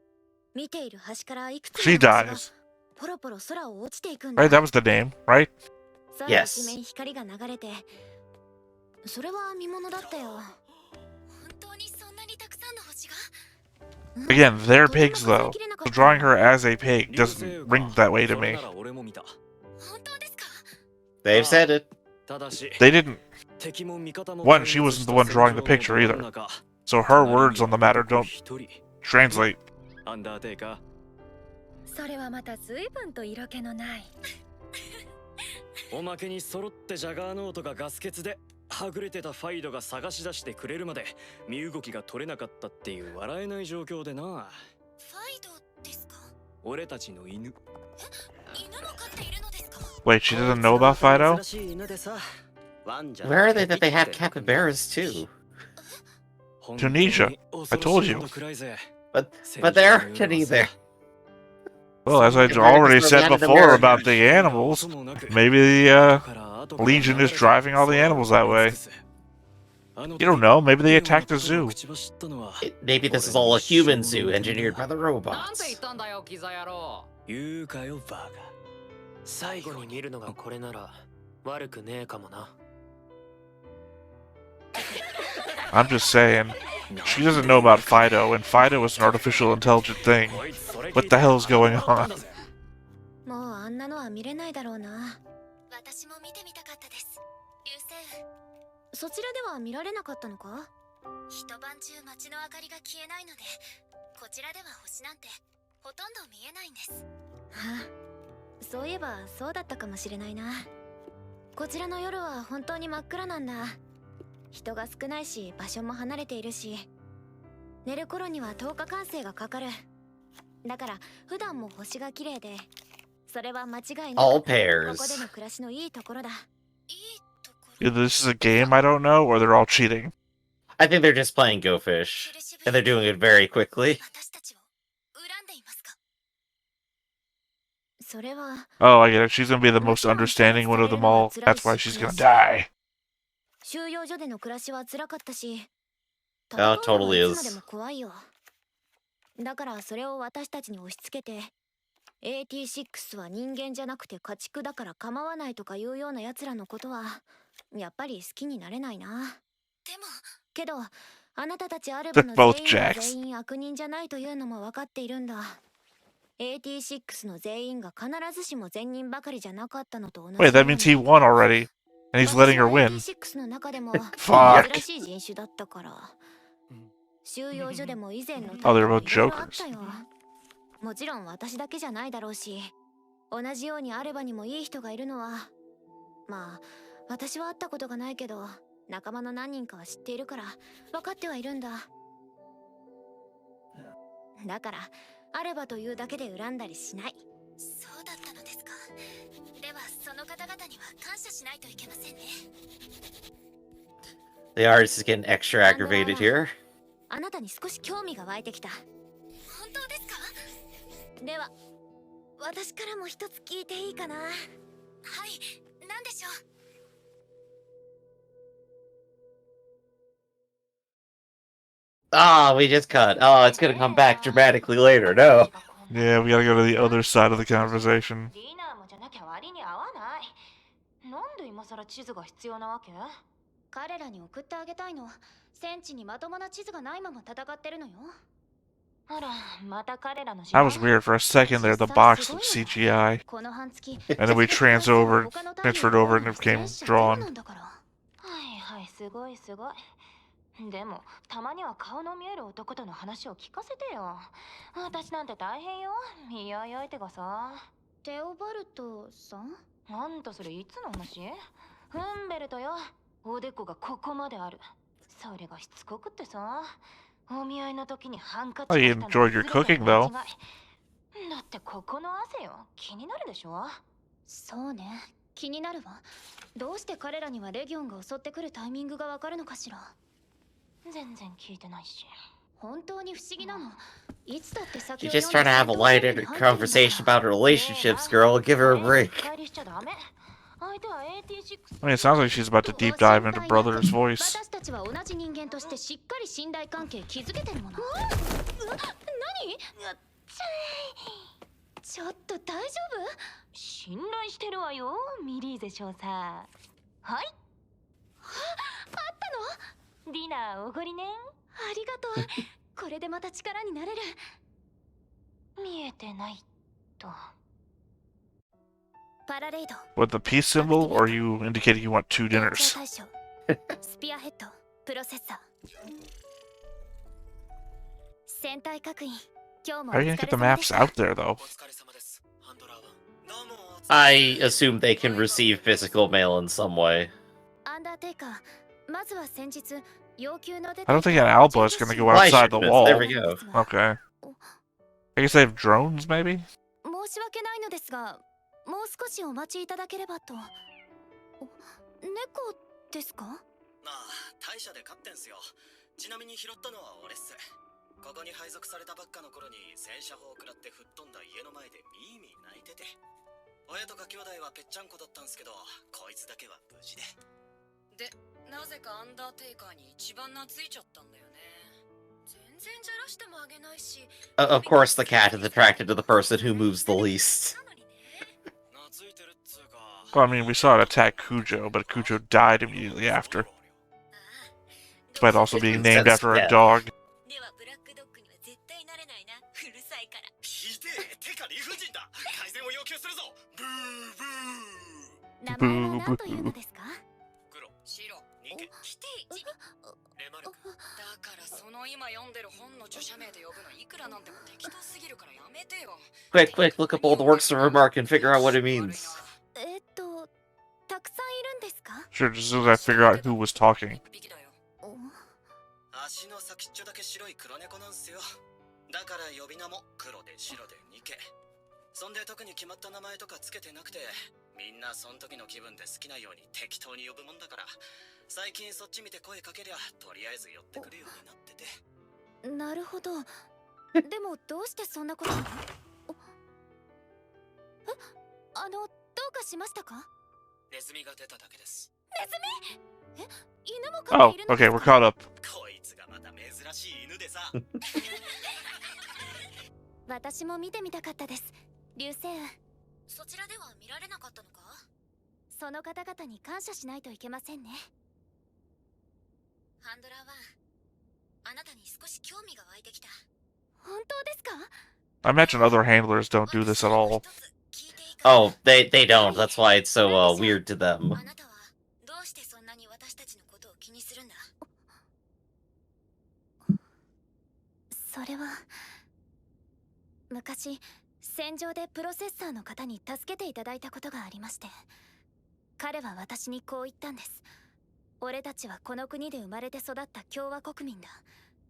見ている端からいくつ She もの星が dies. ポロポロ空を落ちていくんだ。 Right, that was the name, right? 空 Yes. 一面光が流れて、それは見物だったよ。本当にそんなにたくさんの星が？ Again, they're pigs, though. So drawing her as a pig doesn't ring that way to me. 俺も見た。本当ですか？ They've said it. ただし They didn't. 敵も味方も One, she wasn't the one drawing the picture either. So her words on the matter don't translate. アンダーテイカー。それはまた随分と色気のない。おまけに揃ってジャガーノートがガス欠ではぐれてたファイドが探し出してくれるまで身動きが取れなかったっていう笑えない状況でな。ファイドですか？俺たちの犬。犬も飼っているのですか？ Wait, she doesn't know about Fido? 珍しい犬でさ。ワンじゃ Where are they that they have capybaras too? Tunisia. I told you. But there aren't any there. Well, as I already said before about the animals, maybe the Legion is driving all the animals that way. You don't know, maybe they attacked the zoo. Maybe this is all a human zoo engineered by the なんて robots. 言ったんだよキザ野郎。言うかよバカ。最後に見るのがこれなら悪くねえかもな。 I'm just saying, She doesn't know about Fido, and Fido is an artificial intelligent thing. What the hell is going on? もうあんなのは見れないだろうな。私も見てみたかったです。流星。そちらでは見られなかったのか？一晩中街の明かりが消えないので、こちらでは星なんてほとんど見えないんです。はあ、そういえばそうだったかもしれないな。こちらの夜は本当に真っ暗なんだ。人が少ないし、場所も離れているし、寝る頃には10日完成がかかる。だから普段も星が綺麗で、それは間違いなく All ここで pairs. の暮らしのいいところだ。いいところ。 Either this is a game I don't know, or they're all cheating. I think they're just playing Go Fish, and they're doing it very quickly. 私たちを恨んでいますか？それは Oh, I get it. She's gonna be the most understanding one of them all. That's why she's gonna die. 収容所での暮らしは辛かったし、 Oh, totally 戦うのはいつまで is. も怖いよ。だからそれを私たちに押し付けて、 AT6 は人間じゃなくて家畜だから構わないとかいうような奴らのことはやっぱり好きになれないな。でもけどあなたたちアルバの Both 全員が Jacks. 全員悪人じゃないというのも分かっているんだ。 AT6 の全員が必ずしも善人ばかりじゃなかったのと同じ。 Wait, that means he won already, and he's letting her win. AT6 の中でも Fuck. 珍しい人種だったから。収容所でも以前の Oh, they're both いろいろあっ jokers. たよ。もちろん私だけじゃないだろうし、同じようにアルバにもいい人がいるのは、まあ私は会ったことがないけど仲間の何人かは知っているから分かってはいるんだ。だからアルバというだけで恨んだりしない。そうだったのですか。ではその方々には感謝しないといけませんね。 The artist is getting extra aggravated here. あなたに少し興味が湧いてきた。本当ですか？では私からも一つ聞いていいかな。はい、何でしょう。 Ah, we just cut. Oh, it's gonna come back dramatically later. No. Yeah, we gotta go to the other side of the conversation. ディナーもじゃなきゃ割に合わない。なんで今さら地図が必要なわけ？彼らに送ってあげたいの。戦地にまともな地図がないまま戦ってるのよ。あら、また彼らの仕 That 事。 was weird for a second there. The box looked CGI, この半月 and then we transferred over, and it became drawn. はいはい、すごいすごい。でもたまには顔の見える男との話を聞かせてよ。私なんて大変よ。見合い相手がさ。テオバルトさん？あんたそれいつの話？フンベルトよ。おでこがここまである。それがしつこくってさ。お見合いの時にハンカチ Oh, you enjoyed your cooking, though. だってここの汗よ。気になるでしょ？そうね、気になるわ。どうして彼らにはレギオンが襲ってくるタイミングがわかるのかしら。全然聞いてないし。本当に不思議なの。いつだって先 You're を just trying to have a lighted conversation about relationships, girl. Give her a break. I mean, it sounds like she's about to deep dive into Brother's voice. 私たちは同じ人間としてしっかり信頼関係築けてるもの。何？ちょっと大丈夫？信頼してるわよ、ミリーゼ少佐。はい。あったの？ディナーおごりね。ありがとう。これでまた力になれる。見えてないと。パラレード。 With the peace symbol, or are you indicating you want 2 dinners? スピアヘッド、プロセッサー。戦隊各員、今日も How are you gonna get the maps out there, though? お疲れ様です。ハンドラーはどうもお疲れ様です。 I assume they can receive physical mail in some way. アンダーテイカー、まずは先日要求の出 I don't think an Alba is gonna go Fly outside the shipments, wall. there we go. Okay. I guess they have drones, maybe? 申し訳ないのですが、もう少しお待ちいただければと。猫ですか？まあ、大社で飼ってんすよ。ちなみに拾ったのは俺っす。ここに配属されたばっかの頃に戦車砲を食らって吹っ飛んだ家の前でミーミー泣いてて。親とか兄弟はぺっちゃんこだったんすけど、こいつだけは無事で。で、なぜかアンダーテイカーに一番懐いちゃったんだよね。全然じゃらしてもあげないし。Of course, the cat is attracted to the person who moves the least. 懐いてるっつうか。 Well, I mean, we saw it attack Cujo, but Cujo died immediately after. despite also being named Sense after a death. dog. ではブラックドッグには絶対なれないな。うるさいから。ひでえ、てか理不尽だ。改善を要求するぞ。ブーブー。名前は何というのですか？黒、白、ニケ、キティ、レマルク。だからその今読んでる本の著者名で呼ぶのいくらなんでも適当すぎるからやめてよ。 Quick, quick, look up all the works of remark and figure out what it means. たくさんいるんですか？ Sure, just as soon as I figure out who was talking. 一匹だよ。足の先っちょだけ白い黒猫なんすよ。だから呼び名も黒で白でニケ。そんで特に決まった名前とかつけてなくて、みんなそん時の気分で好きなように適当に呼ぶもんだから、最近そっち見て声かけりゃとりあえず寄ってくるようになってて。なるほど。でもどうしてそんなことに？どうかしましたか？ネズミが出ただけです。ネズミ？犬も飼っ Oh, ているの okay, we're caught up. こいつがまた珍しい犬でさ。私も見てみたかったです。流星雲。そちらでは見られなかったのか？その方々に感謝しないといけませんね。ハンドラーはあなたに少し興味が湧いてきた。本当ですか？ I imagine other handlers don't do this at all. Oh, they don't. That's why it's so weird to them. あなたはどうしてそんなに私たちのことを気にするんだ？それは昔戦場でプロセッサーの方に助けていただいたことがありまして、彼は私にこう言ったんです。俺たちはこの国で生まれて育った共和国民だ。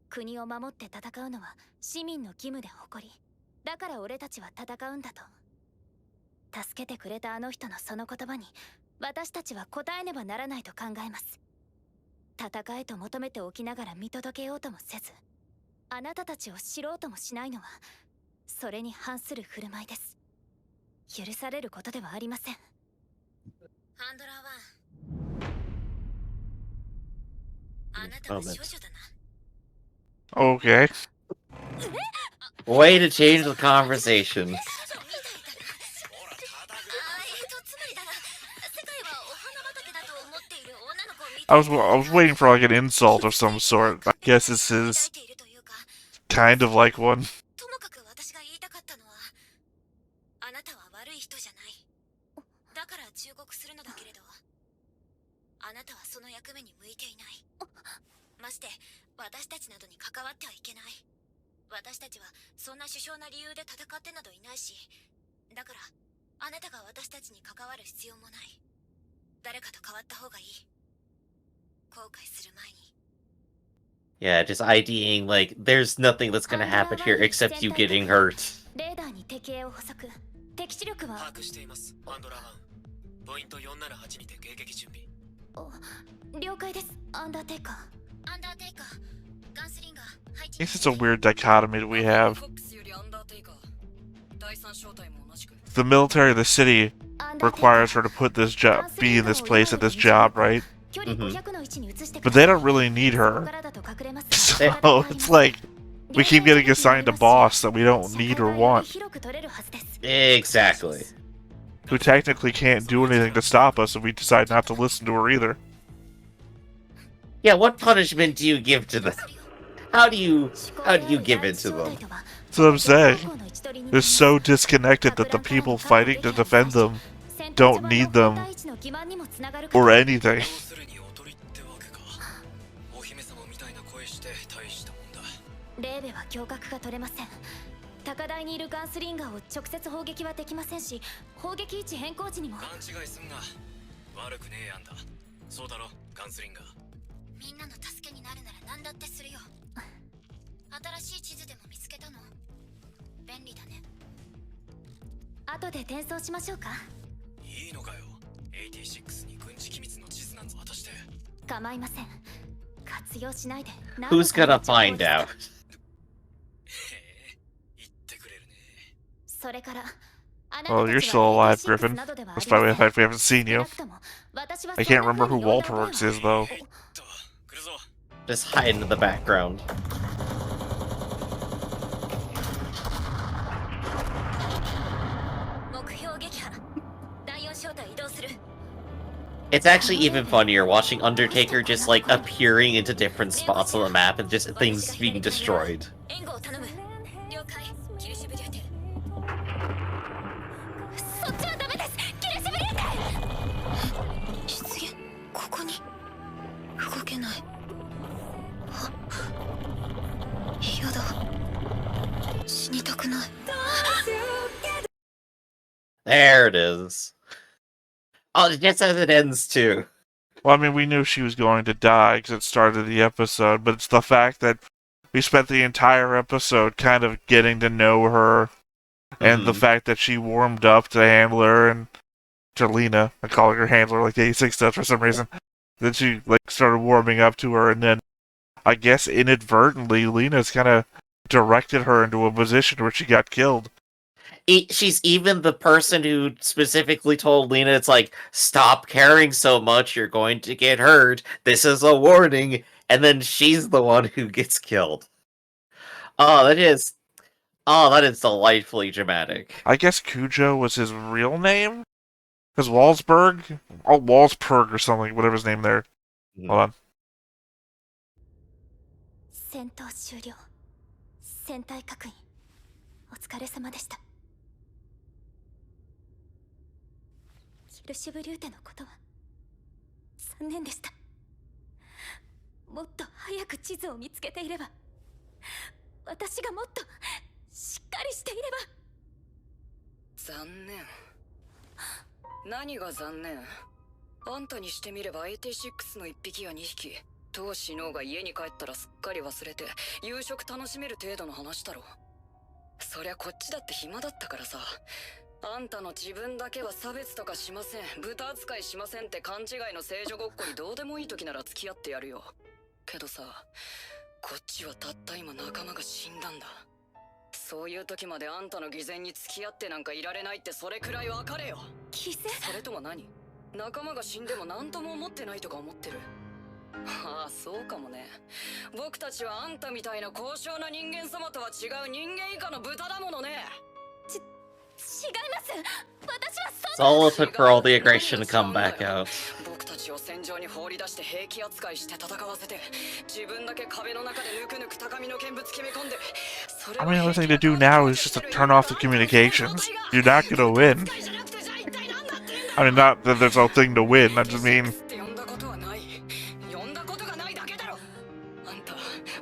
国を守って戦うのは市民の義務で誇り、だから俺たちは戦うんだと。助けてくれたあの人のその言葉に私たちは応えねばならないと考えます。戦えと求めておきながら見届けようともせず、あなたたちを知ろうともしないのはそれに反する振る舞いです。許されることではありません。ハンドラーはあなたの処女だな。 Okay. Way to change the conversation. つまりだな、世界はお花畑だと思っている女の子を見て I was waiting for like an insult of some sort. I guess this is 抱いているというか、 kind of like one. ともかく私が言いたかったのは、あなたは悪い人じゃない。だから忠告するのだけれど、あなたはその役目に向いていない。まして私たちなどに関わってはいけない。私たちはそんな殊勝な理由で戦ってなどいないし、だからあなたが私たちに関わる必要もない。誰かと変わった方がいい。後悔する前に。 Yeah, just IDing like there's nothing that's gonna happen here except you getting hurt. レーダーに敵影を捕捉。敵視力は把握しています。ハンドラー1ポイント478にて迎撃準備。了解です。アンダーテイカー。アンダーテイカー、ガンスリンガー、配置。 I guess it's a weird dichotomy that we have. フォックスよりアンダーテイカー。第三小隊も同じく。 The military of the city requires her to put this job, be in this place at this job, right? 距離500の位置に移してく But ださ they い。 don't really need ここ her. からだと隠れます。 So it's like we keep getting assigned a boss that we don't need or want, 広く取れるはずです。 Exactly. who technically can't do anything to stop us if we decide not to listen to her either. Yeah, what punishment do you give to them? How do you give it to them? That's what I'm saying. They're so disconnected that the people fighting to defend them don't need them or anything. 要するにおとりってわけか。お姫様みたいな声して大したもんだ。レーベは胸郭が取れません。高台にいるガンスリンガーを直接砲撃はできませんし、砲撃位置変更時にも。勘違いすんな。悪くねえやんだ。そうだろ、ガンスリンガー。みんなの助けになるなら何だってするよ。新しい地図でも見つけたの？便利だね。後で転送しましょうか。いいのかよ。86に軍事機密の地図なんぞ渡して。構いません。活用しないで。 Who's gonna find out? へえ、言ってくれるね。それから。 Oh, you're still alive, Griffin. Despite the fact we haven't seen you. I can't remember who Walterworks is, though. 来るぞ。 Just hide in the background. 目標撃破。第4小隊移動する。It's actually even funnier watching Undertaker just, like, appearing into different spots on the map and just things being destroyed. 援護を頼む。了解。キルシブリューテ。そっちはダメです。キルシブリューテ。出現ここに動けない。あ、やだ。死にたくない。 There it is. Oh, just as it ends, too. Well, I mean, we knew she was going to die because it started the episode, but it's the fact that we spent the entire episode kind of getting to know her, and the fact that she warmed up to Handler and to Lena. I call her Handler like 86 does for some reason. Then she like started warming up to her, and then I guess inadvertently Lena's kind of directed her into a position where she got killed. She's even the person who specifically told Lena, it's like, stop caring so much, you're going to get hurt, this is a warning, and then she's the one who gets killed. Oh, that is delightfully dramatic. I guess Cujo was his real name? Because Walsberg or something, whatever his name there. Hold on. 戦闘終了。戦隊確認。お疲れ様でした。キルシブリューテのことは残念でした。もっと早く地図を見つけていれば、私がもっとしっかりしていれば。残念。何が残念？あんたにしてみれば86の1匹や2匹、どう死のうが家に帰ったらすっかり忘れて夕食楽しめる程度の話だろ。そりゃこっちだって暇だったからさ。あんたの自分だけは差別とかしません、豚扱いしませんって勘違いの聖女ごっこにどうでもいい時なら付き合ってやるよ。けどさ、こっちはたった今仲間が死んだんだ。そういう時まであんたの偽善に付き合ってなんかいられないってそれくらい分かれよ。偽善？それとも何？仲間が死んでも何とも思ってないとか思ってる？ああ、そうかもね。僕たちはあんたみたいな高尚な人間様とは違う人間以下の豚だものね。違います。私はIt's all it took for all the aggression to come back out. 僕たちを戦場に放り出して兵器扱いして戦わせて、自分だけ壁の中でぬくぬく高みの見物決め込んで。I mean, the only thing to do now is just to turn off the communications. You're not gonna win. I mean, not that there's no thing to win, I just mean... 呼んだことがないだけだろ。あんた、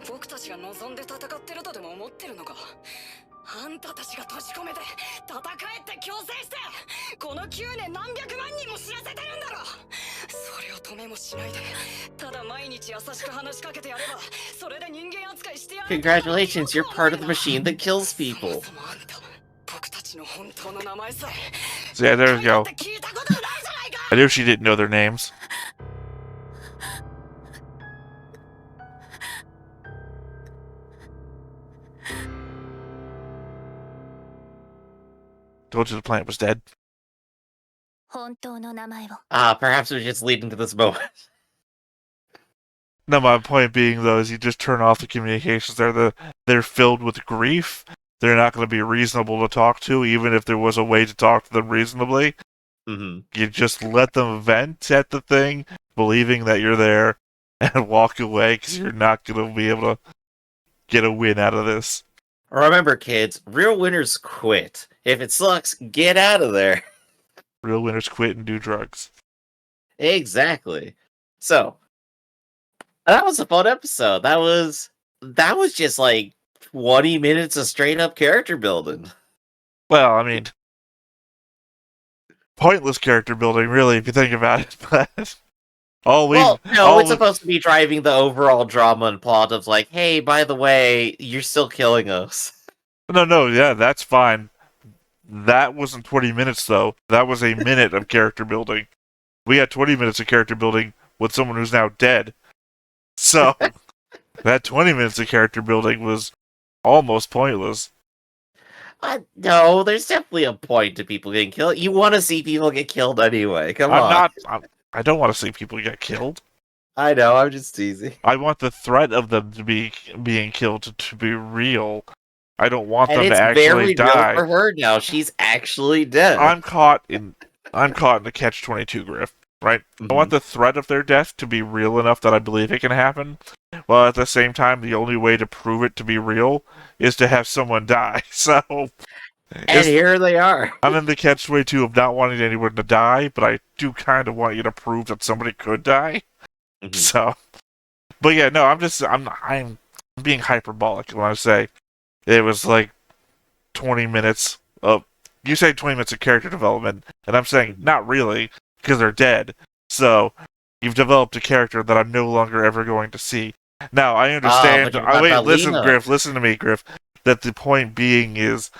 僕たちが望んで戦ってるとでも思ってるのか。あんたたちが閉じ込めて戦えって強制してこの9年何百万人も死なせてるんだろ。それを止めもしないでただ毎日優しく話しかけてやればそれで人間扱いしてやる。 Congratulations, you're part of the machine that kills people. そもあんた僕たちの本当の名前さえ So yeah, there we go. 聞いたことないじゃないか。 I knew she didn't know their names. Told you the planet was dead. 本当の名前を。 Perhaps it was just leading to this moment. No, my point being though is you just turn off the communications. They're filled with grief. They're not going to be reasonable to talk to, even if there was a way to talk to them reasonably. Mm-hmm. You just let them vent at the thing, believing that you're there, and walk away because you're not going to be able to get a win out of this. Remember, kids, real winners quit. If it sucks, get out of there. Real winners quit and do drugs. Exactly. So, that was a fun episode. That was just like 20 minutes of straight up character building. Well, I mean, pointless character building, really, if you think about it. But it's supposed to be driving the overall drama and plot of like, hey, by the way, you're still killing us. No, yeah, that's fine. That wasn't 20 minutes, though. That was a minute of character building. We had 20 minutes of character building with someone who's now dead. So, that 20 minutes of character building was almost pointless. No, there's definitely a point to people getting killed. You want to see people get killed anyway. Come on. I don't want to see people get killed. I know, I'm just teasing. I want the threat of them to be being killed to be real. I don't want them to actually very die. Real for her now. She's actually dead. I'm caught in the catch-22 grift right? I want the threat of their death to be real enough that I believe it can happen. Well, at the same time, the only way to prove it to be real is to have someone die. So, And here they are. I'm in the catch-22 of not wanting anyone to die, but I do kind of want you to prove that somebody could die. So, but yeah, no, I'm being hyperbolic when I say it was like 20 minutes of, you say 20 minutes of character development, and I'm saying not really, because they're dead. So, you've developed a character that I'm no longer ever going to see. Now, I understand. Wait, listen to me, Griff. That the point being is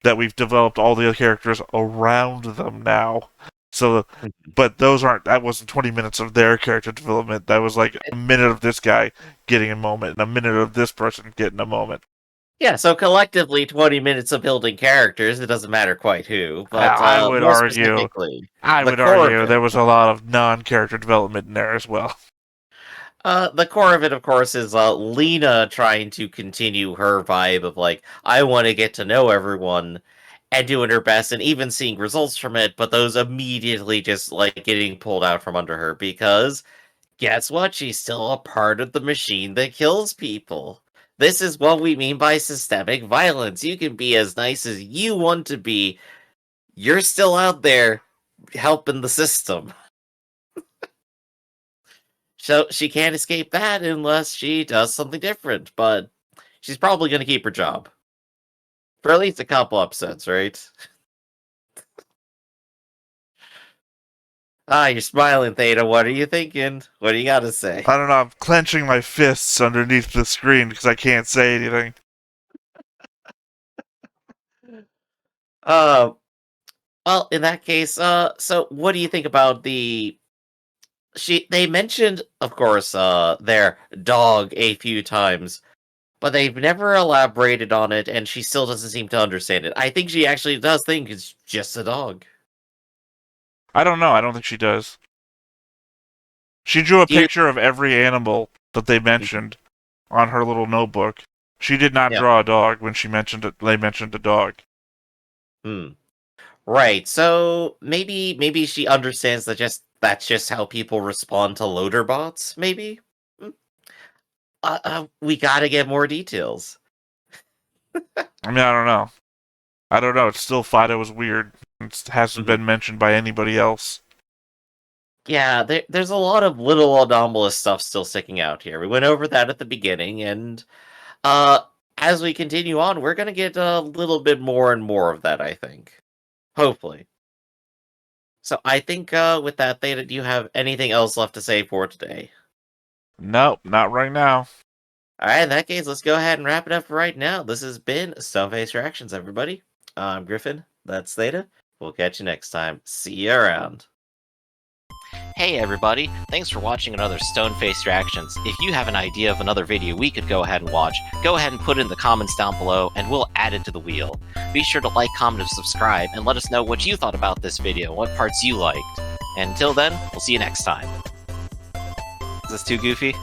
that we've developed all the other characters around them now. So, but that wasn't 20 minutes of their character development. That was like a minute of this guy getting a moment, and a minute of this person getting a moment. Yeah, so collectively 20 minutes of building characters. It doesn't matter quite who, but I would more argue. specifically, I would argue there was a lot of non-character development in there as well. The core of it, of course, is Lena trying to continue her vibe of like, I want to get to know everyone, and doing her best, and even seeing results from it. But those immediately just like getting pulled out from under her because guess what? She's still a part of the machine that kills people. This is what we mean by systemic violence. You can be as nice as you want to be. You're still out there helping the system. So she can't escape that unless she does something different. But she's probably going to keep her job. For at least a couple episodes, right? You're smiling, Theta. What are you thinking? What do you got to say? I don't know. I'm clenching my fists underneath the screen because I can't say anything. Well, in that case, so what do you think about they mentioned, of course, their dog a few times, but they've never elaborated on it, and she still doesn't seem to understand it. I think she actually does think it's just a dog. I don't know. I don't think she does. She drew a picture of every animal that they mentioned on her little notebook. She did not draw a dog when she mentioned it. They mentioned a dog. Right. So maybe she understands that that's just how people respond to loader bots. Maybe. We gotta get more details. I mean, I don't know. I don't know. It's still Fido was weird. It hasn't been mentioned by anybody else. Yeah, there's a lot of little anomalous stuff still sticking out here. We went over that at the beginning, and as we continue on, we're gonna get a little bit more and more of that, I think. Hopefully. So I think with that, Theta, do you have anything else left to say for today? Nope, not right now. Alright, in that case, let's go ahead and wrap it up for right now. This has been Stoneface Reactions, everybody. I'm Griffin, that's Theta. We'll catch you next time. See you around. Hey everybody, thanks for watching another Stoneface Reactions. If you have an idea of another video we could go ahead and watch, go ahead and put it in the comments down below and we'll add it to the wheel. Be sure to like, comment, and subscribe, and let us know what you thought about this video, what parts you liked. And until then, we'll see you next time. Is this too goofy?